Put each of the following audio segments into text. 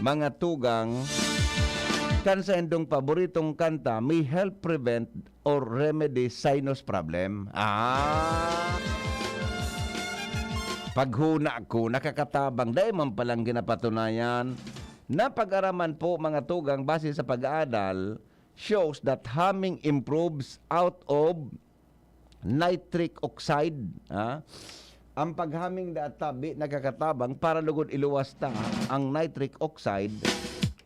mga tugang kan sa indong paboritong kanta may help prevent or remedy sinus problem. Paghuna ko, nakakatabang, dahil man palang ginapatunayan na pag-araman po mga tugang base sa pag-aaral shows that humming improves out of nitric oxide. Ang paghaming da tabi nakakatabang para lugod iluwas ta ang nitric oxide,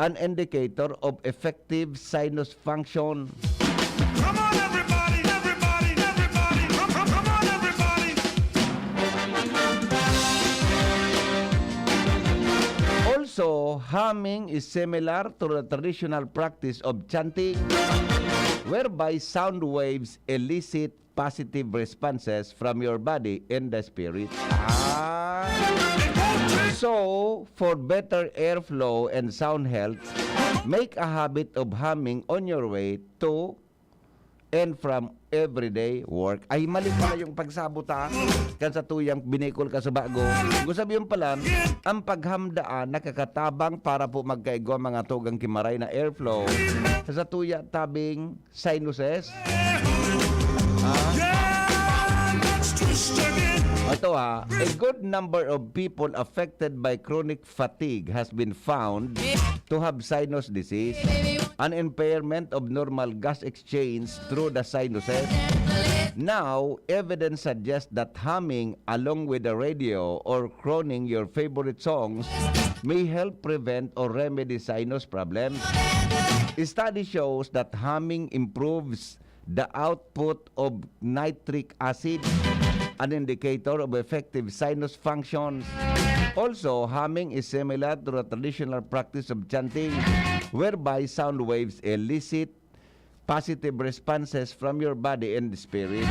an indicator of effective sinus function. Come on, everybody, everybody, everybody. Come on, everybody. Also, humming is similar to the traditional practice of chanting, whereby sound waves elicit positive responses from your body and the spirit. So, for better airflow and sound health, make a habit of humming on your way to and from everyday work. Ay, mali pala yung pagsabota kan sa tuyang binikol ka sa bago. Kung sabihin pala, ang paghamdaan nakakatabang para po magkaigwa mga tugang kimaray na airflow sa tuya tabing sinuses. Let's twist again. Ito a good number of people affected by chronic fatigue has been found to have sinus disease, an impairment of normal gas exchange through the sinuses. Now, evidence suggests that humming along with the radio or croning your favorite songs may help prevent or remedy sinus problems. A study shows that humming improves the output of nitric acid, an indicator of effective sinus functions. Also, humming is similar to the traditional practice of chanting, whereby sound waves elicit positive responses from your body and spirit.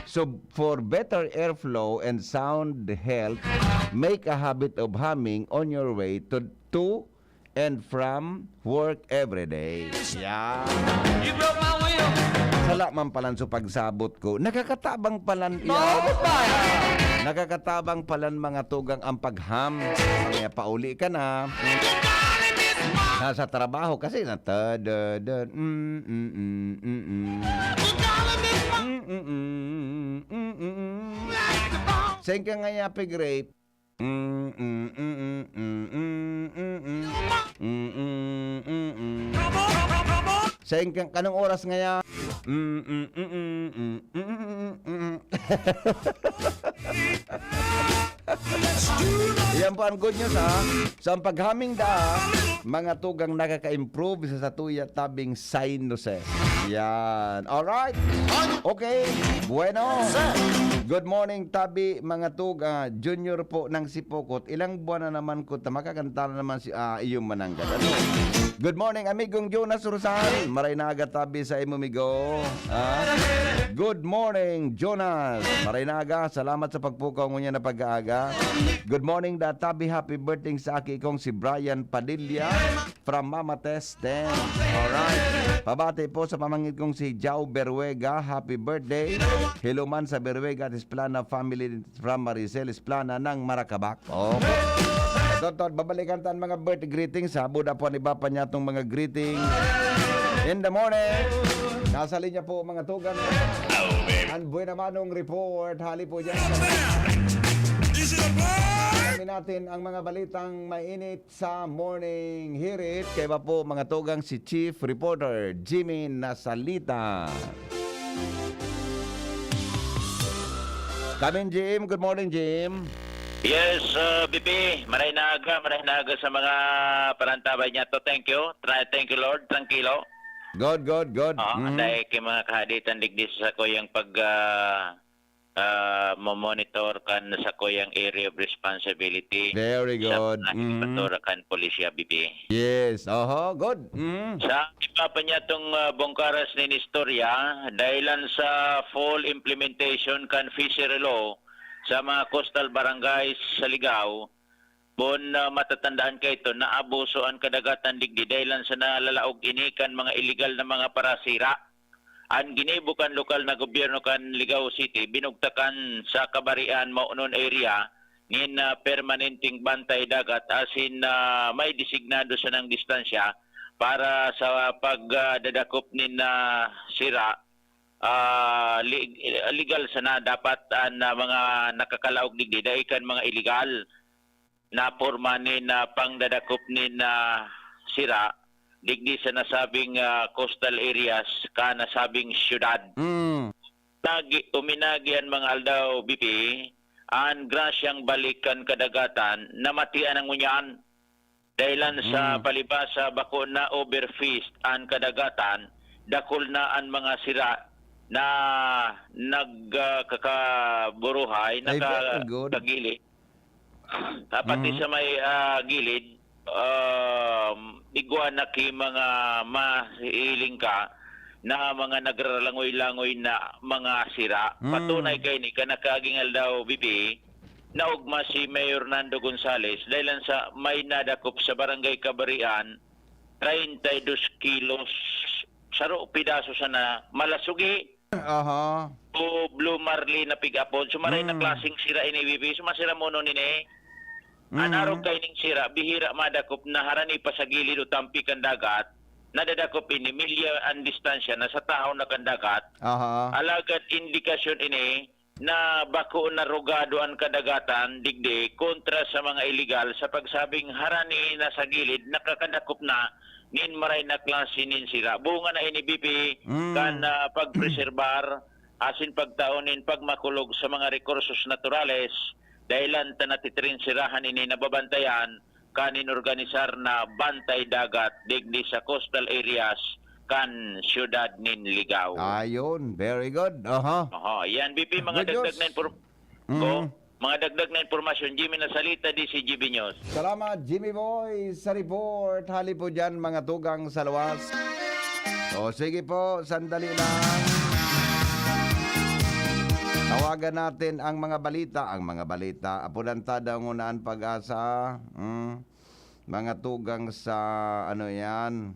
So, for better airflow and sound health, make a habit of humming on your way to and from work every day. Yeah. You broke my will. Sala man palan sa pagsabot ko. Nakakatabang palan Nakakatabang palan mga tugang ang pagham. Kaya pauli ka na. Nasa trabaho kasi na Sing ka nga yapi grape. Sing ka kanong oras nga ya. Yan po ang good news sa paghaming mga tugang nakaka-improve sa tuya tabing sinuses. Yan. Alright. Okay. Bueno. Good morning tabi mga tuga. Junior po ng Sipokot. Ilang buwan na naman ko makakanta na naman si iyong mananggat. Good morning amigong Jonas Rosal. Maray na aga tabi sa imo migo. Good morning Jonas. Maray na aga. Salamat sa pagpukaw ngunya na pag-aaga. Good morning da tabi. Happy birthday sa aki kong si Brian Padilla from Mama Testen. Alright. Pabati po sa pamangit kong si Jao Berwega. Happy birthday. Hello man sa Berwega at Esplana family from Maricel Esplana ng Maracabak. Okay. Dot, babalikan tayo mga birthday greetings. Buda po ni Bapa niya itong mga greetings in the morning. Nasa linya po mga tugan. Ang buhay naman ng report. Hali po dyan. Is it a bird? Alamin natin ang mga balitang mainit sa morning hirit. Kaya ba po mga tugang si Chief Reporter Jimmy Nasalita. Kamin Jim. Good morning Jim. Yes, BP, maray na aga sa mga parantabay niya to. Thank you. Thank you, Lord. Tranquilo. Good. Dahil kay mga kahaditan digdi sa kuyang pag monitor kan sa kuyang area of responsibility. Very good. Sa mga kan polisya, BP. Yes. Good. Sa iba pa niya itong bongkaras ni istorya, dahilan sa full implementation kan fishery law sa mga coastal barangays sa Ligao, matatandaan kayo ito, naabusoan kadagatan digdi dahilan sa nalalaog inikan mga illegal na mga parasira. Ang ginibukan lokal na gobyerno kan Ligao City, binugtakan sa kabarian maunon area, ngin permanenteng bantay dagat asin may designado sa ng distansya para sa pagdadakop nin sira legal sana dapat na mga nakakalaog digdi daikan mga illegal na porma nin pangdadakop nin sira digdi sa nasabing coastal areas ka nasabing syudad. Uminagian mga aldaw BP an grasyang balikan kadagatan namatian ang ngunyan dahilan sa palibasa bako na overfished an kadagatan dakol na an mga sira na nagkakaburuhay Ay, very good. nakagilid pati sa may gilid igwa na ki mga mahiling ka na mga nagralangoy-langoy na mga sira. Patunay kay ni kanakagingal daw BP na ugma si Mayor Nando Gonzales dahil sa may nadakop sa barangay Kabarian 32 kilos saro pidaso sana malasugi Aha. o Blue Marley na pigapon sumaray na klaseng sira ini BP sumasira mo no nini anarog kay ning sira bihira madakop na harani pa sa gilid o tampi kan dagat nadadakop ini milya ang distansya na sa tao na kandagat Aha. alagad indikasyon ini na bako na rogado ang kadagatan digdi kontra sa mga illegal sa pagsabing harani na sa gilid nakakadakop na nin maray na klase nin sira bunga na ini BP kan pagpreserbar asin pagtaonin pagmakulog sa mga rekursos naturales dahilan tanatitrin sirahan ini nababantayan kanin organisar na bantay dagat digdi sa coastal areas kan syudad nin Ligaw. Ayun, very good. Aha. Yan BP mga Good dagdag na mga dagdag na impormasyon Jimmy na salita di si GB News. Salamat, Jimmy Boy, sa report. Hali po dyan, mga tugang sa luwas. O, sige po, sandali lang. Tawagan natin ang mga balita. Ang mga balita. Apulantada ngunaan pag-asa. Mga tugang sa, ano yan,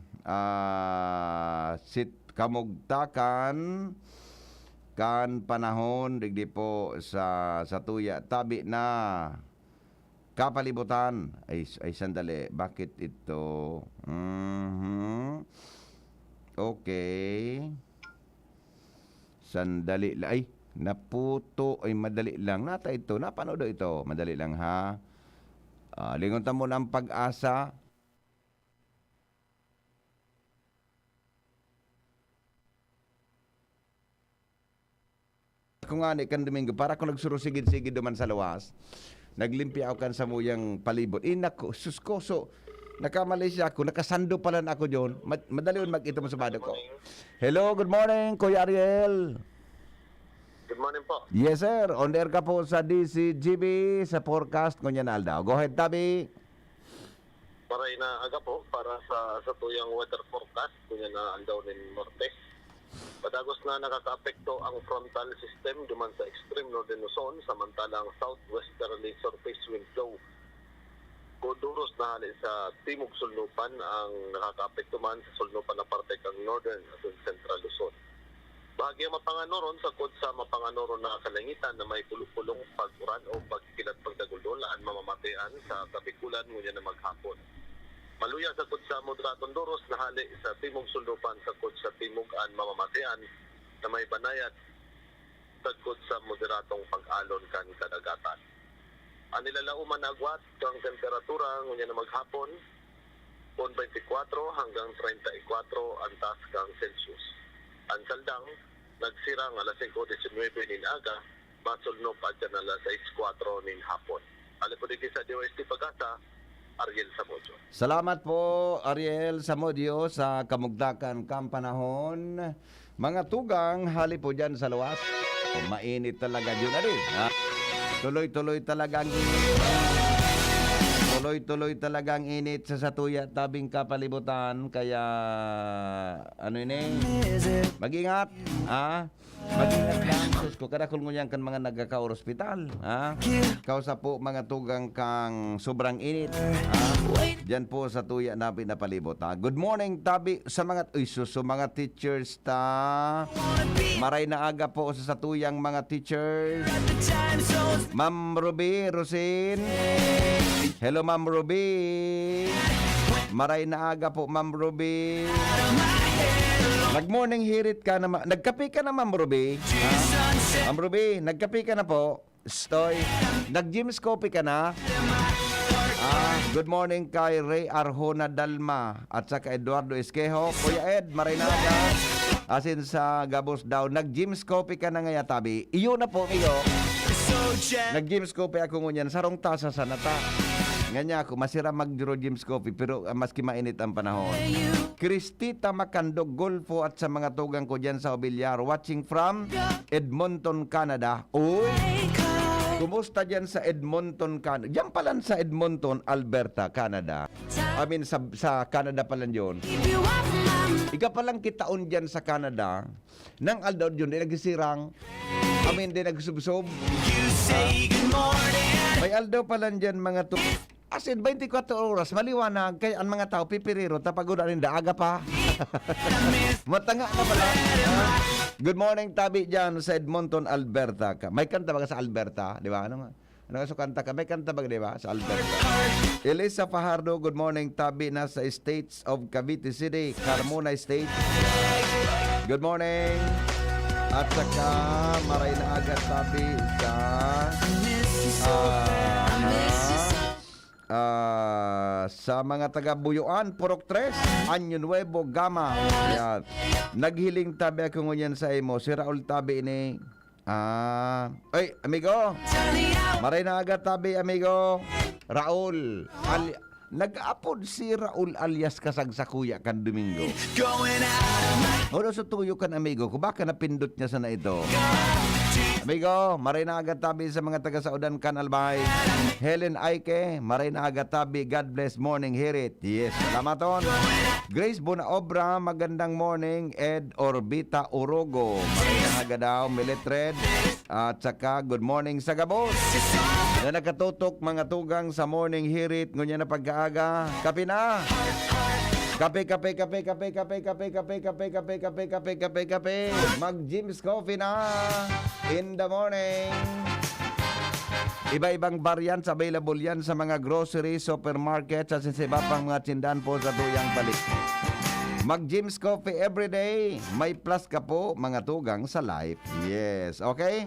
kamugtakan. Kan panahon, digdi po sa tuya. Tabi na. Kapalibutan. Ay sandali. Bakit ito? Okay. Sandali. Ay, naputo. Ay, madali lang. Nata ito. Napanood ito. Madali lang, ha? Lingon mo ng pag-asa. Kung nga ni kan Domingo, para kung nagsurusigid-sigid duman sa luwas, naglimpia ako kan sa muyang palibot. Nako, suskoso. Nakamali siya ako, nakasando pala na ako doon. Madali yun mag-ito mo sa bado ko. Hello, good morning, Kuya Ariel. Good morning po. Yes, sir. On air ka po sa DCGB sa forecast ko niya na aldaw. Go ahead, Tabi. Para inaaga po para sa tuyang weather forecast kunya na andaw nin norte. Padagos na nakakaapekto ang frontal system duman sa extreme northern Luzon samantalang southwesterly surface wind flow. Kuduros na hali sa timog sulnupan ang nakakaapekto man sa sulnupan na parte kang northern at central Luzon. Bahagya mapanganoron sa kod sa mapanganoron na kalangitan na may pulong pag-uran o pagkilat pagdagulolaan mamamatean sa kabikulan ngunya na maghapon. Maluya sa kod sa moderatong doros na hali sa timog sulnupan sa kod sa timugan mamamatean na may banayad sa kod sa moderatong pag-alon kan kadagatan. Ang nilalauman na agwat kang temperatura ngunya na maghapon 24 hanggang 34 ang taas kang Celsius. Ang saldang nagsirang alas 5:19 nin aga, masulnop at yan alas 6:04 nin hapon. Alipodiki sa DOST Pag-asa, Ariel Samodio. Salamat po, Ariel Samodio, sa kamugtakan kampanahon. Mga tugang, hali po dyan sa luwas. Mainit talaga yun. Tuloy-tuloy talaga ang init. Tuloy-tuloy talagang init sa Satuya tabing kapalibutan. Kaya, ano ini? Mag-ingat. Mag-ingat lang. Sus ko, kada kung ngunyan kan mga nagkaka-ospital. Kausa po mga tugang kang sobrang init. Diyan po sa Tuya na pinapalibot. Good morning, tabi sa mga, sa mga teachers ta. Maray na aga po sa Satuyang mga teachers. Ma'am Ruby, Rosin. Hello, Ma'am Ruby. Maray na aga po, Ma'am Ruby. Nag-morning hirit ka na, nagkape ka na, Ma'am Ruby? Ma'am Ruby, nagkape ka na po? Stoy. Nag-Jim's Coffee ka na? Good morning kay Ray Arjona Dalma at saka Eduardo Esquejo. Kuya Ed, maray na aga. Asin sa Gabos daw, nag-Jim's Coffee ka na ngaya tabi. Iyo na po, iyo. Nag-Jim's Coffee ako ngunyan, sarong tasa sa nata. Nganya ako, masira mag-Juro Jim's Coffee, pero maski mainit ang panahon. Cristita Macandog Golfo at sa mga tugang ko dyan sa Obilyar, watching from Edmonton, Canada. Uy! Kumusta dyan sa Edmonton, Canada? Diyan palan sa Edmonton, Alberta, Canada. I mean, sa Canada palan yun. Ika palang kitaon dyan sa Canada, nang aldaw yun, di nagsisirang. I mean, di nagsubsob. May aldaw palan dyan mga as in, 24 oras, maliwanag, kaya ang mga tao, pipiriro, tapagunan rin, daaga pa. Matanga na pala. Good morning, tabi dyan sa Edmonton, Alberta. May kanta ba ka sa Alberta? Di ba? Ano nga so kanta ka? May kanta ba, di ba? Sa Alberta. Elisa Fajardo, good morning, tabi na sa States of Cavite City, Carmona State. Good morning. At saka, maray na agad tabi sa mga taga-Buyuan, Purok 3, Año Nuevo, Gama. Yan. Naghiling tabi ako ngunyan sa imo. Si Raul tabi ini. Ay, amigo. Maray na agad tabi, amigo. Raul. Nag-upload si Raul alias Kasagsakuya kan Domingo. Ano sa tuyo kan, amigo? Kung baka napindot niya sa na ito. Amigo, maray na agad tabi sa mga taga-Saudan kan Albay. Helen Aike, maray na agad tabi. God bless, morning, hear it. Yes, salamaton. Grace Bonaobra, magandang morning. Ed Orbita Urogo, maray na agad daw. Militred. At saka, good morning sa Gabos. Na nakatutok mga tugang sa morning, hear it. Ngunyan na pagkaaga. Kape na. Kape. Mag-Jim's Coffee na in the morning. Iba-ibang variants available yan sa mga grocery, supermarket, sa iba pang mga tindahan po sa Tuyang Balik. Mag-Jim's Coffee everyday. May plus ka po, mga tugang sa life. Yes, okay?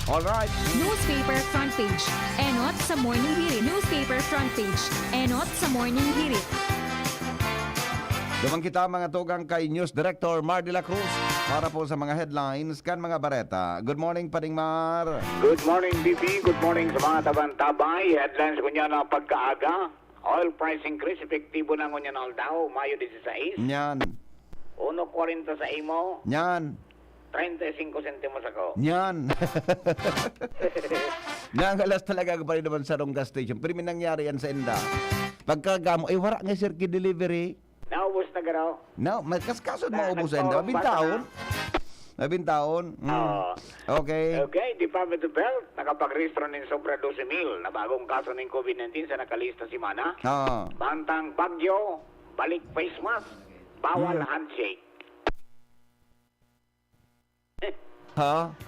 Alright. Newspaper front page. Enot sa morning hirit. Newspaper front page. Enot sa morning hirit. Dumang kita mga tugang kay News Director Mar de la Cruz para po sa mga headlines kan mga bareta. Good morning, Paring Mar. Good morning, BP. Good morning sa mga tabang-tabay. Headlines ko niya na pagkaaga. Oil price increase, epektibo na ko niya na daw, Mayo 16. Nyan. 1.40 sa imo, Nyan. 35 sentimos ako. Nyan. Nangalas talaga pa rin naman sa Ronga Station. Pero may nangyari yan sa Enda. Pagkagamo, wala nga sir delivery. Naubos na garaw. No, kaskasod mo ubos Enda. Mabintaon. Okay. Okay, Department of Health, nakapag-rehistro ng sobra 12,000 na bagong kaso ng COVID-19 sa nakalista si Mana. Bantang bagyo, balik face mask, bawal handshake.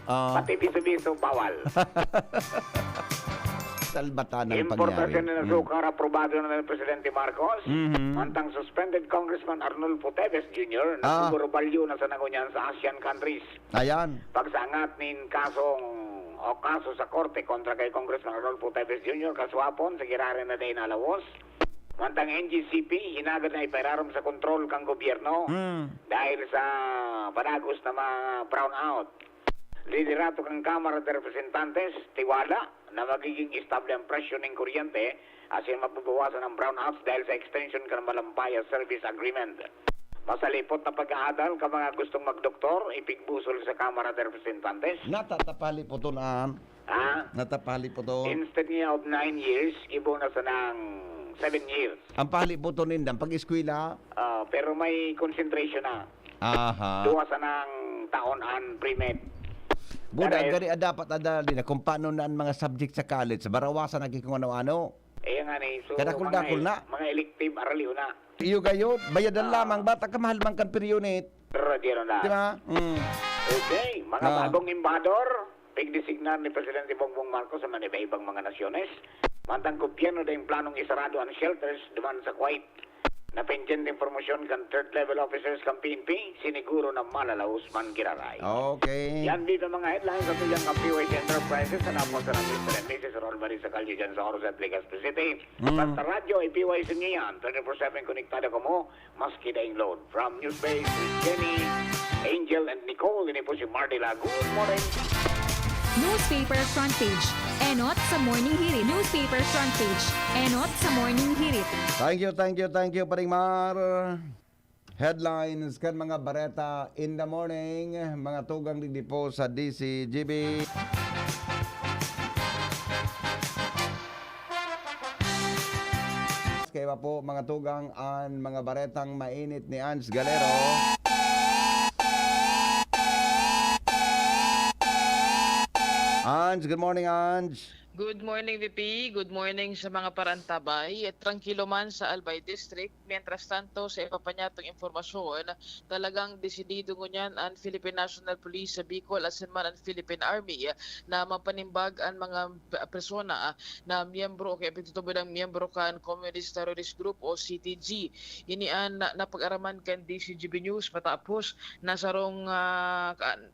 Pati biso-biso, bawal. Salbatan ang Importasyon pangyari. ng sukar aprobado na ng Presidente Marcos. Mantang suspended Congressman Arnulfo Teves Jr. na siguro balyo na sa nangunyan sa ASEAN countries. Ayan. Pagsangat nin kaso sa korte kontra kay Congressman Arnulfo Teves Jr. kaswapon sa girarin na day nalawos. Mantang NGCP, hinagad na ipararom sa kontrol kang gobyerno dahil sa panagos na mga brownout. Liderato kang Kamara de Representantes, tiwala na magiging estable ang presyo ng kuryente asin mababawasan ang brownouts dahil sa extension ka ng Malampaya Service Agreement. Masalipot na pag-aadal ka mga gustong magdoktor, ipigbusol sa Kamara de Representantes. Natatapali po ito na Ha? Natapali po to. Instead niya of 9 years, ibo na sa ng 7 years. Ang pali po to nindang pag-eskwela. Pero may concentration na. Aha. Duwa sa ng taon an pre-med. Buda, Pero- gari dapat adali na kung paano na ang mga subject sa college, barawasan na kung ano-ano. Nga ni, so Kadakul-dakul na. mga elective arali na. Iyo gayo, bayadan lamang, bata ka mahal man kan per unit. Radyo na. Di ba? Okay, mga Ah. bagong embador, pigdesignar ni Presidente Bongbong Marcos sa mga ibang mga nasyones. Mantang gobyerno na yung planong isarado ang shelters duman sa Kuwait. Na pension informasyon kan third level officers kan PNP, siniguro na malalaos man giraray. Okay. Yan dito mga headlines sa tuyang ng PYC Enterprises sa napos sa ng Mr. and Mrs. Rolbari sa Kalye dyan sa Oros at Legazpi City. Basta radyo ay PYC niya yan. 24/7 konektado ko mo, maski daing load. From Newspace with Jenny, Angel, and Nicole, ini po si Mardila. Good morning. Newspaper front page. Enot sa Morning Hirit. Newspaper front page. Enot sa Morning Hirit. Thank you, Paring Mar. Headlines kan mga bareta in the morning, mga tugang digdi po sa DCGB. Kaya po mga tugang an mga baretang mainit ni Ans Galero. Ans, good morning, Ans. Good morning, VP. Good morning sa mga parantabay. Tranquilo man sa Albay District. Mientras tanto, sa iba pa niya itong informasyon, talagang desidido ngunyan ang Philippine National Police sa Bicol at man ang Philippine Army na mapanimbag ang mga persona na miyembro o kaya pagtutubod ng miyembro kan Communist Terrorist Group o CTG. Inian napag-araman kan DCGB News matapos nasarong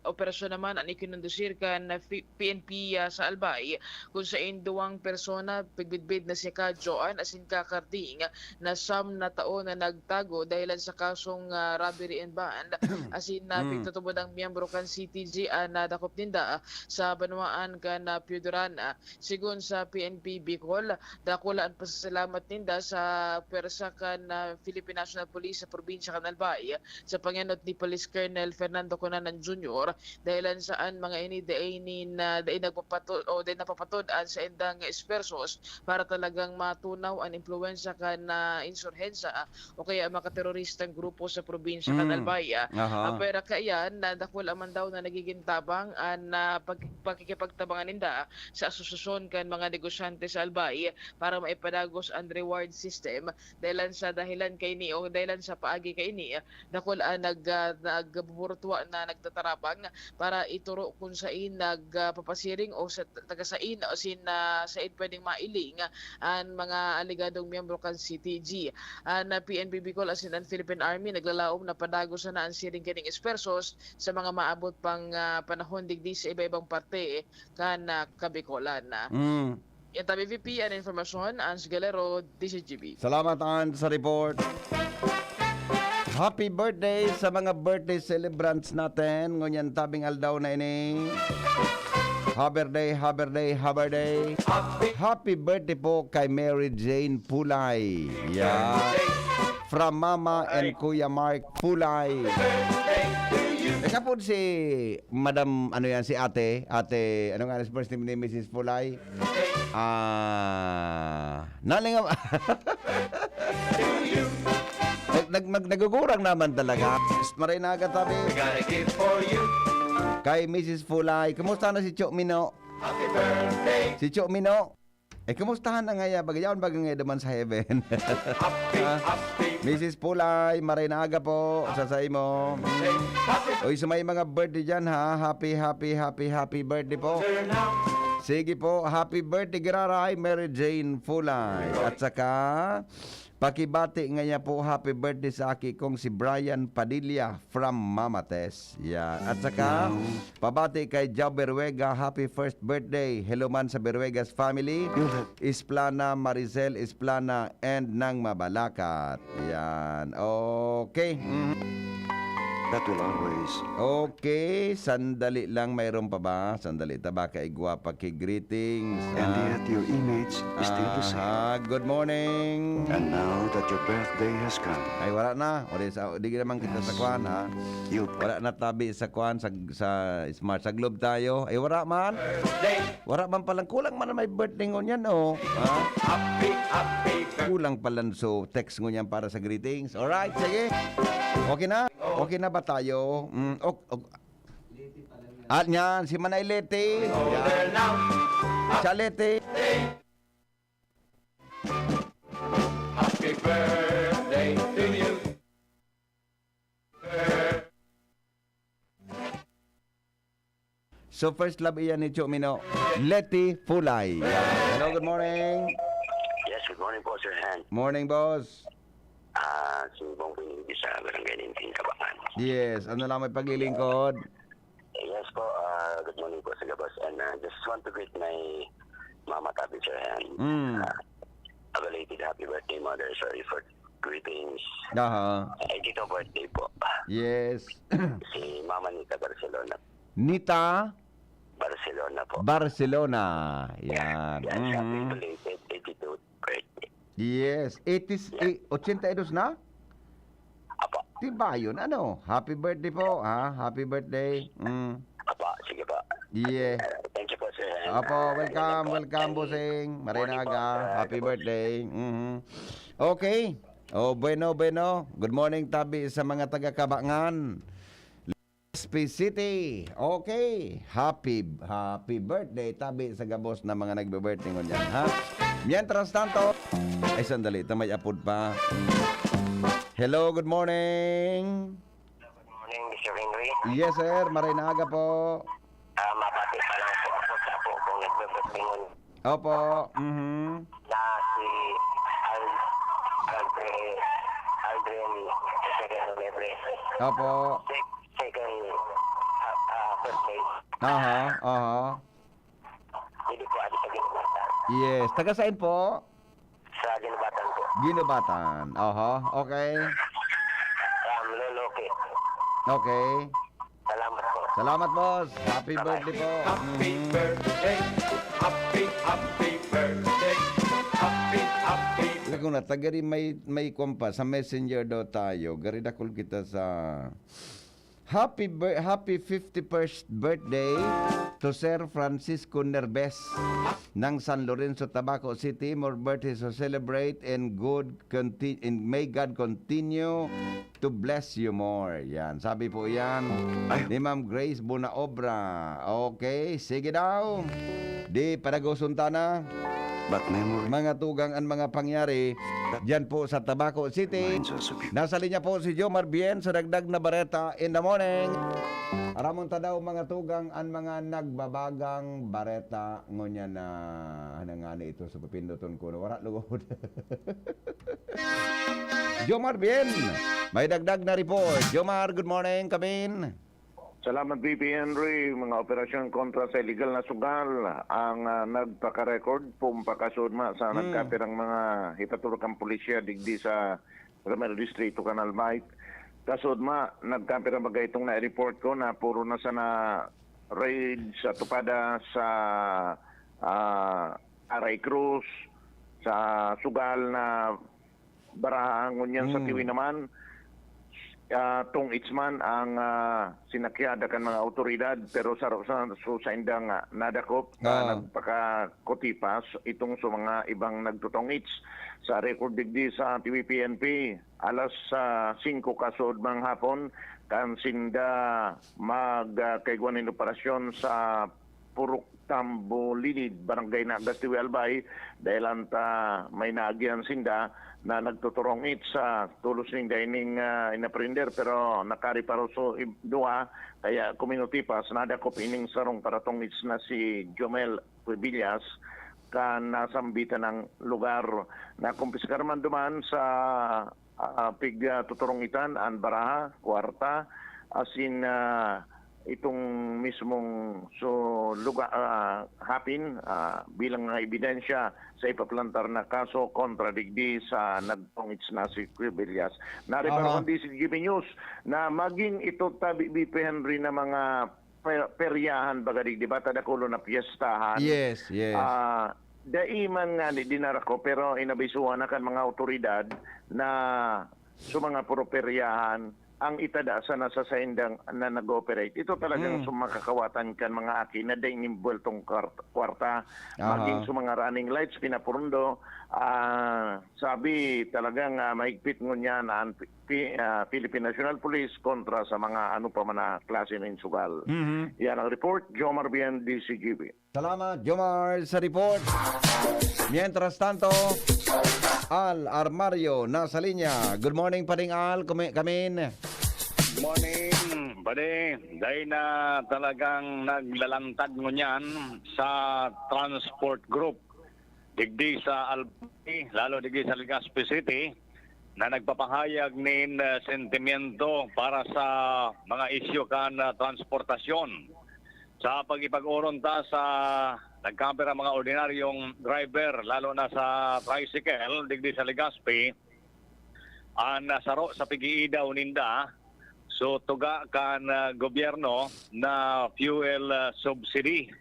operasyon naman ang ikinundusir kan PNP sa Albay kung sa induang persona pigbidbid na si Ka Joan asin kakarding na siyam na taon na nagtago dahilan sa kasong robbery and band asin na pagtutubod ng miyembro kan CTG na dakop ninda sa banwaan kan Piudoran. Sigun sa PNP Bicol, dakula ang pasasalamat ninda sa pwersa kan Philippine National Police sa probinsya kan Albay sa panginot ni Police Colonel Fernando Conanan Jr. dahilan saan mga ini dain nagpapatod o dain napapatod sa endang espersos para talagang matunaw ang impluwensya kan insurhensa o kaya mga teroristang grupo sa probinsya kan Albay. Pero kaya nadakula man daw na nagiging tabang ang pagkikipagtabangan ninda sa asosasyon kan mga negosyante sa Albay para maipadagos ang reward system dahilan kay ni o dahilan sa paagi kay ni dakula nagbuburtwa na nagtatarapang para ituro kung sain nagpapasiring o sa tagasain o said pwedeng mailing ang mga aligadong miyembro kan CTG. Na PNP Bicol asin ang Philippine Army naglalaom na padagos na ang siring kining espersos sa mga maabot pang panahon digdi sa iba-ibang parte kan Kabicolan. Yan tabi VP ang informasyon, Ans Galero, DCGB. Salamat, Ans, sa report. Happy birthday sa mga birthday celebrants natin. Ngunyan tabing aldaw na ini. Happy birthday po kay Mary Jane Pulay. Yeah. From Mama and Kuya Mark Pulay. Eka po si Madam, si ate, ano nga ang first name ni Mrs. Pulay? Naling nagugurang naman talaga. Maray na agad tabi. Kay Mrs. Fulay, kumusta na si Chok Mino? Happy birthday! Si Chok Mino? Kumustahan na nga bagayaon bagang nga naman sa heaven. Mrs. Fulay, maray na aga po, sasay mo. Uy, sa may mga birthday dyan ha, happy birthday po. Sige po, happy birthday Giraray, Mary Jane Fulay. At saka, pakibati ngayon po happy birthday sa aki kong si Brian Padilla from Mamates. Yan. At saka, pabati kay Joe Berwega, happy first birthday. Hello man sa Berwega's family. Isplana, Maricel Isplana, and ng Mabalacat. Yan. Okay. that will always... Okay, sandali lang, mayroon pa ba? Sandali, tabaka igwapa kay greetings. And yet your image is still the same. Good morning. And now that your birthday has come, Ay, wala na. O, di naman kita sa kwan, ha? you Wala na tabi sa kwan, sa Smart. Sa Globe tayo. Ay, wala man. Wala man palang. Kulang man na may birthday ngunyan, oh. Ha? Kulang palang. So, text ngunyan para sa greetings. Alright, sige. Okay na? Okay na ba tayo? At yan, si Manay Leti. Siya Leti. Happy birthday to you. So first love iyan ni Chomino, Leti Fulay. Hello, good morning. Yes, good morning po, Sir Han. Morning, boss. Si Bong Pinindi sa Barangay Ninting, Kabakan. Yes, ano lang may paglilingkod? Yes po, good morning po sa Gabos. And just want to greet my mama Tabi, Sir Han. A belated happy birthday, mother. Sorry for greetings. Aha. Ay, dito birthday po. Yes. Si Mama Nita Barcelona. Nita Barcelona po. Barcelona. Yan. Yes, happy belated 82nd birthday. Yes. 82 na? Apa, Diba yun? Ano? Happy birthday po, ha? Happy birthday. apa, sige pa. Yeah. Thank you po, Sir Han. Apo, welcome, bossing. Marinaga, happy birthday. Okay. Oh, bueno. Good morning, Tabi, sa mga taga-Kabangan. Legazpi City. Okay. Happy birthday, Tabi, sa gabos na mga nagbe-birthday ngunyan, ha? Mientras tanto, ay sandali, may apod pa. Hello, good morning. Good morning, Mr. Henry. Yes, sir. Marinaga po. Mapati pa lang po ako sa po kung nagbe-birthday ngun Opo. na si Aldrin Second Lebre. Opo. Second birthday. Aha. Hindi po adi sa Ginubatan. Yes. Taga saan po? Sa Ginubatan po. Ginubatan. Aha. Okay. Loloke. Okay. Salamat po. Salamat, boss. Happy birthday po. Happy birthday. Happy birthday. Happy. Kung na, tagari may kompa sa messenger daw tayo. Gari dakol kita sa happy 51st birthday to Sir Francisco Nerbes ng San Lorenzo, Tabaco City. More birthdays to celebrate and may God continue to bless you more. Yan, sabi po yan ni Ma'am Grace Bunaobra. Okay, sige daw. Di panagosuntana. but memory Mga tugang ang mga pangyari dyan po sa Tabaco City. reminds us of you. Nasa linya po si Jomar Bien sa dagdag na bareta in the morning. Aramon ta daw mga tugang ang mga nagbabagang bareta ngunya na nangani ito sa pipinduton ko. Wala lugod. Jomar Bien, may dagdag na report. Jomar, good morning, Kabin. Salamat, BP Henry. Mga operasyon kontra sa illegal na sugal ang nagpaka-record pumpakasudma sa nagkapirang mga hitaturkang pulisya digdi sa Ramel Distrito, Canal Bight. Kasudma, nagkapirang bagay itong na-report ko na puro na sana raid sa tupada sa Aray Cruz, sa sugal na barahangon yan sa Tiwi naman. Tong Itzman ang sinakyada kan mga otoridad pero sa indang nadakop nagpakakotipas itong sa mga ibang nagtutong its sa record digdi sa TVPNP alas 5 kasod mang hapon kan sinda magkaiguanin operasyon sa Purok Tambolilid, Barangay Nagas, Tiwi Albay dahil anta may naagyan sinda na nagtuturong it sa tulos ng dining inaprinder pero nakari para so duha kaya community pass nadakop ining sarong paratong its na si Jomel Puebillas kan nasambitan ng lugar na kumpiskar man duman sa tuturong itan an baraha kwarta asin itong mismong lugar hapin bilang nga ebidensya sa ipaplantar na kaso kontra digdi sa nagpong Itsnasi Quibillas. Nariparoon di si GB News na maging ito tabi BP Henry na mga peryahan baga digdi ba tadakulo na piyestahan. Yes. Daiman nga ni dinarako pero inabisuhan na kan mga otoridad na sa mga peryahan ang itada sa nasa saindang na nag-operate. Ito talagang sumakakawatan kan mga aki na dahil nimbultong kwarta. Maging sa mga running lights, pinapurundo. Sabi talagang mahigpit ngunyan ang Philippine National Police kontra sa mga ano pa man na klase ng sugal. Yan ang report. Jomar Bien, DCGB. Salamat, Jomar, sa report. Mientras tanto, Al Armario nasa linya. Good morning, Paring Al. Kamin. Good morning, buddy. Dahil na talagang naglalantad ngunyan sa transport group digdi sa Albay, lalo digdi sa Legazpi City, na nagpapahayag nin sentimiento para sa mga isyu kan transportasyon. Sa pag-ipag-uron ta sa nagkamera mga ordinaryong driver, lalo na sa tricycle, digdi sa Legazpi, ang nasaro sa pigiidaw ninda, so tuga kan gobyerno na fuel subsidy.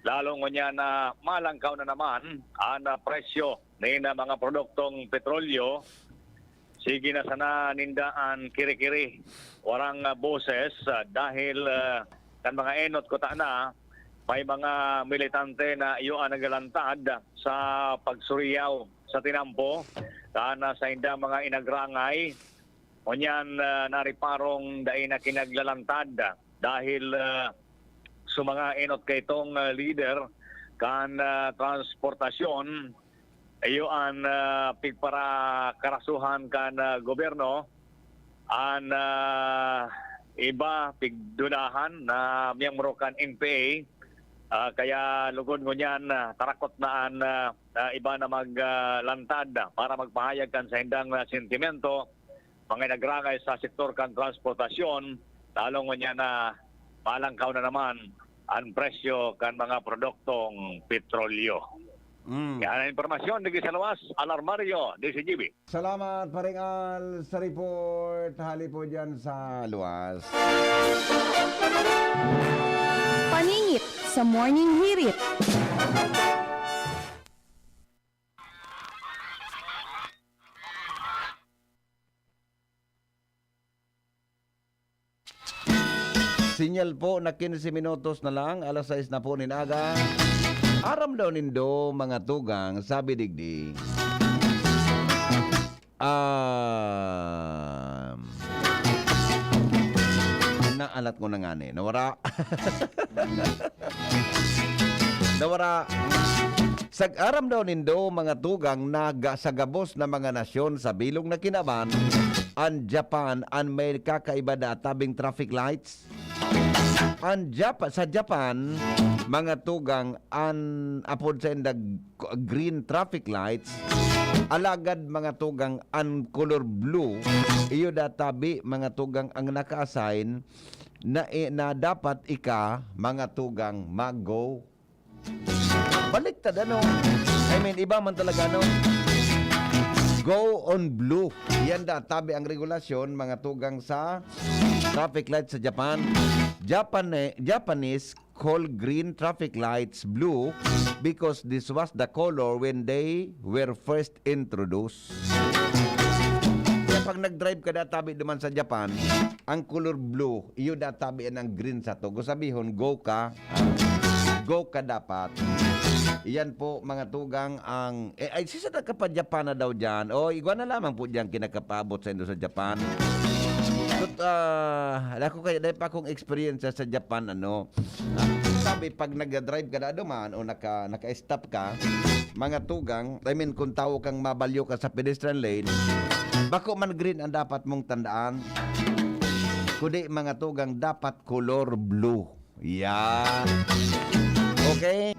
Lalo nga na malangkaw na naman ang presyo na mga produktong petrolyo. Sige na sana nindaan kiri-kiri. Warang boses dahil kan mga enot ko ta na may mga militante na iyo ang nagalantad sa pagsuriyaw sa tinampo kana sa indang mga inagrangay. Onyan nariparong dahil na kinaglalantad dahil sa mga enot kay itong leader kan transportasyon iyo ang pigpara karasuhan kan gobyerno ang iba pigdudahan na miyembro kan NPA. Kaya lugod mo niyan, tarakot na ang iba na maglantad para magpahayag kan sa hindang sentimento, mga nagrangay sa sektor kan transportasyon, talong mo niya na malangkaw na naman ang presyo kan mga produktong petrolyo. Yan ang informasyon, naging sa luwas, Alarmario, DCGB. Salamat, Paring Al, sa report. Hali po dyan sa luwas. Paningit sa Morning Hirit. Sinyal po na 15 minutos na lang, alas 6 na po ninaga. Aram daw nindo mga tugang, sabi digdi. Naalat ko na nga ni. Nawara. Nawara. Sag-aram daw nindo mga tugang sa gabos na mga nasyon sa bilog na kinaban, ang Japan ang may kakaiba da tabing traffic lights. Sa Japan, mga tugang apod sa indag green traffic lights, alagad mga tugang ang color blue, iyo databi mga tugang ang naka-assign na dapat mga tugang mag-go. Baliktad ano? I mean, iba man talaga no? Go on blue. Yan databi ang regulasyon mga tugang sa traffic lights sa Japan. Japanese call green traffic lights blue because this was the color when they were first introduced. Kaya pag nag-drive ka databi naman sa Japan, ang color blue, iyo databi ang green sa to. Sabihon, go ka dapat. Iyan po mga tugang ang ay sisa na ka pa Japan na daw dyan. O igwa na lamang po dyan kinakapabot sa indo sa Japan. Ako kaya dahil pa akong experience sa Japan sabi pag nag-drive ka na duman o naka-stop ka mga tugang, I mean kung tao kang mabalyo ka sa pedestrian lane, bako man green ang dapat mong tandaan, kundi mga tugang dapat color blue. Yan. Okay?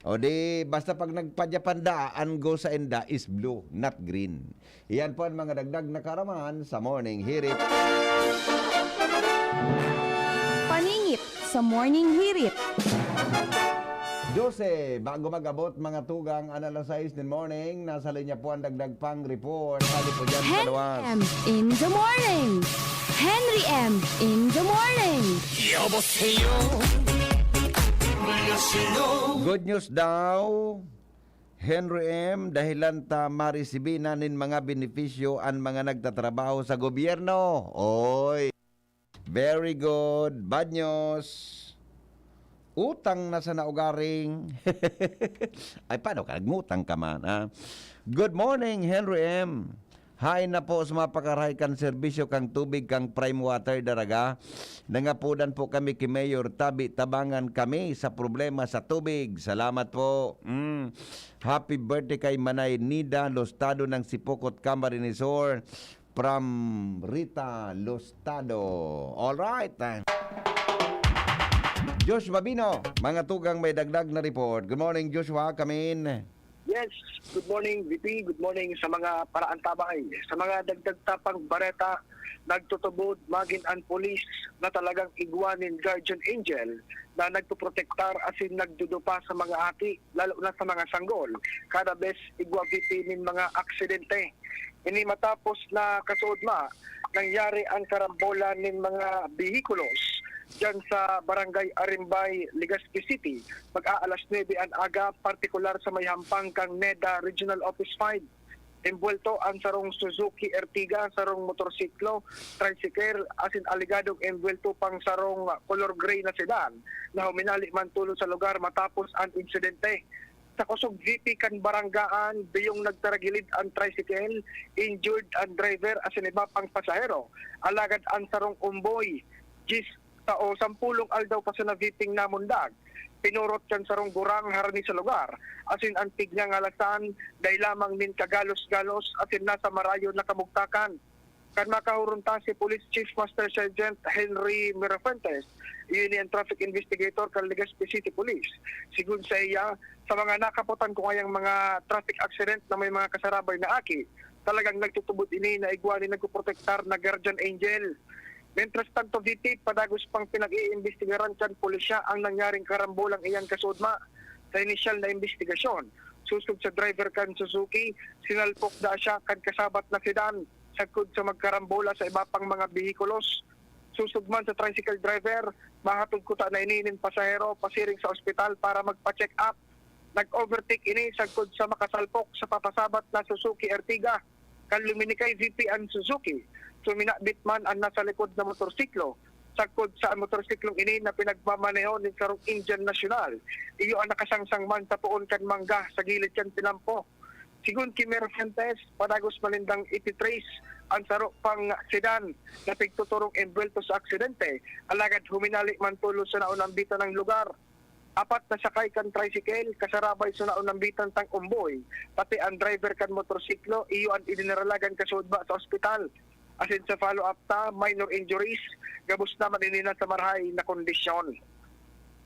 O di, basta pag nagpa-Japan ang go sa enda is blue, not green. Iyan po ang mga dagdag na karaman sa Morning Hirit. Paningit sa Morning Hirit. Jose, bago mag-abot mga tugang alas 6 din morning, nasa linya po ang dagdag pang report. Hali po dyan sa Henry luwas. M. in the morning. Henry M. in the morning. Good news daw, Henry M. Dahilan ta marisibina nin mga benepisyo ang mga nagtatrabaho sa gobyerno. Oy, very good. Bad news. Utang na sa naugaring. Ay, paano ka? Nagngutang ka man, ha? Good morning, Henry M. Hay na po sa mapakarahay kang serbisyo kang tubig kang prime water daraga. Nangapudan po kami kay Mayor Tabi, tabangan kami sa problema sa tubig. Salamat po. Happy birthday kay Manay Nida Lostado ng Sipokot Camarines from Rita Lostado. All right. Joshua Bino, mga tugang may dagdag na report. Good morning, Joshua. Come in. Yes, good morning, VP. Good morning sa mga paraan tabay. Sa mga dagdag tapang bareta, nagtutubod magin ang polis na talagang iguanin guardian angel na nagpuprotektar asin nagdudupa sa mga ati, lalo na sa mga sanggol. Kada bes igwa VP nin mga aksidente. Ini matapos na kasudma, nangyari ang karambola nin mga bihikulos dyan sa Barangay Arimbay, Legazpi City. Mag-aalas 9 ang aga, partikular sa may hampang kang NEDA Regional Office 5. Envuelto ang sarong Suzuki Ertiga, sarong motorsiklo, tricycle, asin aligadong envuelto pang sarong color gray na sedan na huminali man tulo sa lugar matapos ang insidente. Sa kusog VP kan baranggaan, biyong nagtaragilid ang tricycle, injured ang driver asin iba pang pasahero. Alagad ang sarong umboy, o 10 aldaw pa sa naviping namundag. Pinurot kan sarong gurang harani sa lugar. Asin antig nga ngalasan, dahil lamang nin kagalos-galos asin nasa marayo na kamugtakan. Kan makahurunta si Police Chief Master Sergeant Henry Mirafuentes, yun ang traffic investigator kan Legazpi City Police. Sigun sa iya, sa mga nakaputan ko ngayang mga traffic accident na may mga kasarabay na aki, talagang nagtutubod ini na igwani nagpuprotektar na guardian angel. Mientras tanto, VP, padagos pang pinag-iimbestigaran kan pulisya ang nangyaring karambulang iyan kasudma sa inisyal na investigasyon. Susod sa driver kan Suzuki, sinalpok da siya kan kasabat na sedan sagkod sa magkarambola sa iba pang mga bihikulos. Susod man sa tricycle driver, mahatod kuta na ininin pasahero pasiring sa ospital para magpa-check up. Nag-overtake ini sagkod sa makasalpok sa papasabat na Suzuki Ertiga. Kan luminikay VP ang Suzuki, suminabit man ang nasa likod na motorsiklo. Sagkod sa motorsiklong ini na pinagmamaneho ni sarong Indian National. Iyo ang nakasangsang man sa puon kan mangga sa gilid kan tinampo. Sigun Kimer Fuentes, padagos malindang ititrace ang sarong pang sedan na pigtuturong envuelto sa aksidente. Alagad huminali man tulo sa naunang bitan ng lugar. 4 na sakay kan tricycle, kasarabay sa naunang bitan tang umboy. Pati ang driver kan motorsiklo, iyo ang idinaralagan kasudba sa ospital. Asin sa follow-up ta, minor injuries, gabos naman inina sa marhay na kondisyon.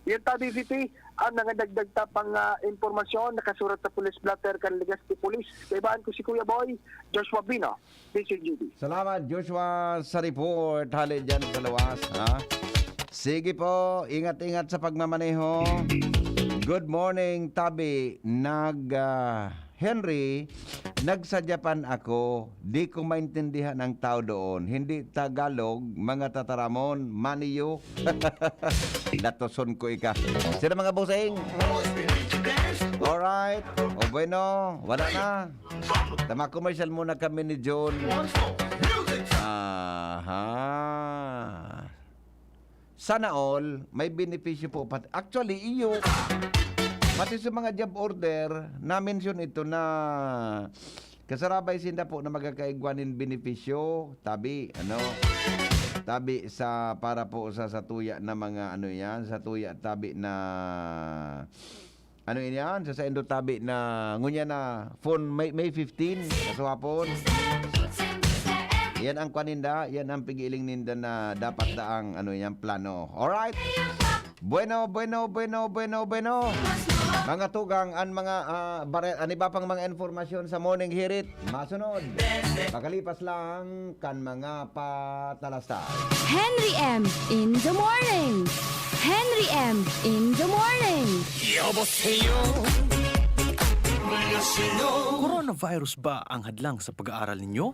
Yan ta, DVP, ang nangadagdag ta pang impormasyon nakasurat sa police blatter kan Legazpi Police. Kaibaan ko si Kuya Boy, Joshua Bino, DCGD. Salamat, Joshua, sa report. Hali dyan sa luwas, ha? Sige po, ingat-ingat sa pagmamaneho. Good morning, Tabi. Henry, nagsa Japan ako, di ko maintindihan ang tao doon. Hindi Tagalog, mga tataramon, maniyo. Latoson ko ika. Sino mga busing? Alright. O bueno, wala na. Tama commercial muna kami ni John. Aha. Sana all, may benepisyo po. Actually, iyo. Pati sa mga job order, na-mention ito na kasarabay sinda po na magkakaigwanin benepisyo, tabi, tabi sa, para po sa tuya na mga sa tuya tabi na, sa indo tabi na, ngunya na, phone May 15, kaswapon. Yan ang kwaninda, yan ang pigiling ninda na dapat daang plano. Alright? Bueno. Mga tugang, ang mga iba pang mga informasyon sa Morning Hirit, masunod. Pagkalipas lang kan mga patalastas. Henry M. in the morning. Henry M. in the morning. Coronavirus ba ang hadlang sa pag-aaral ninyo?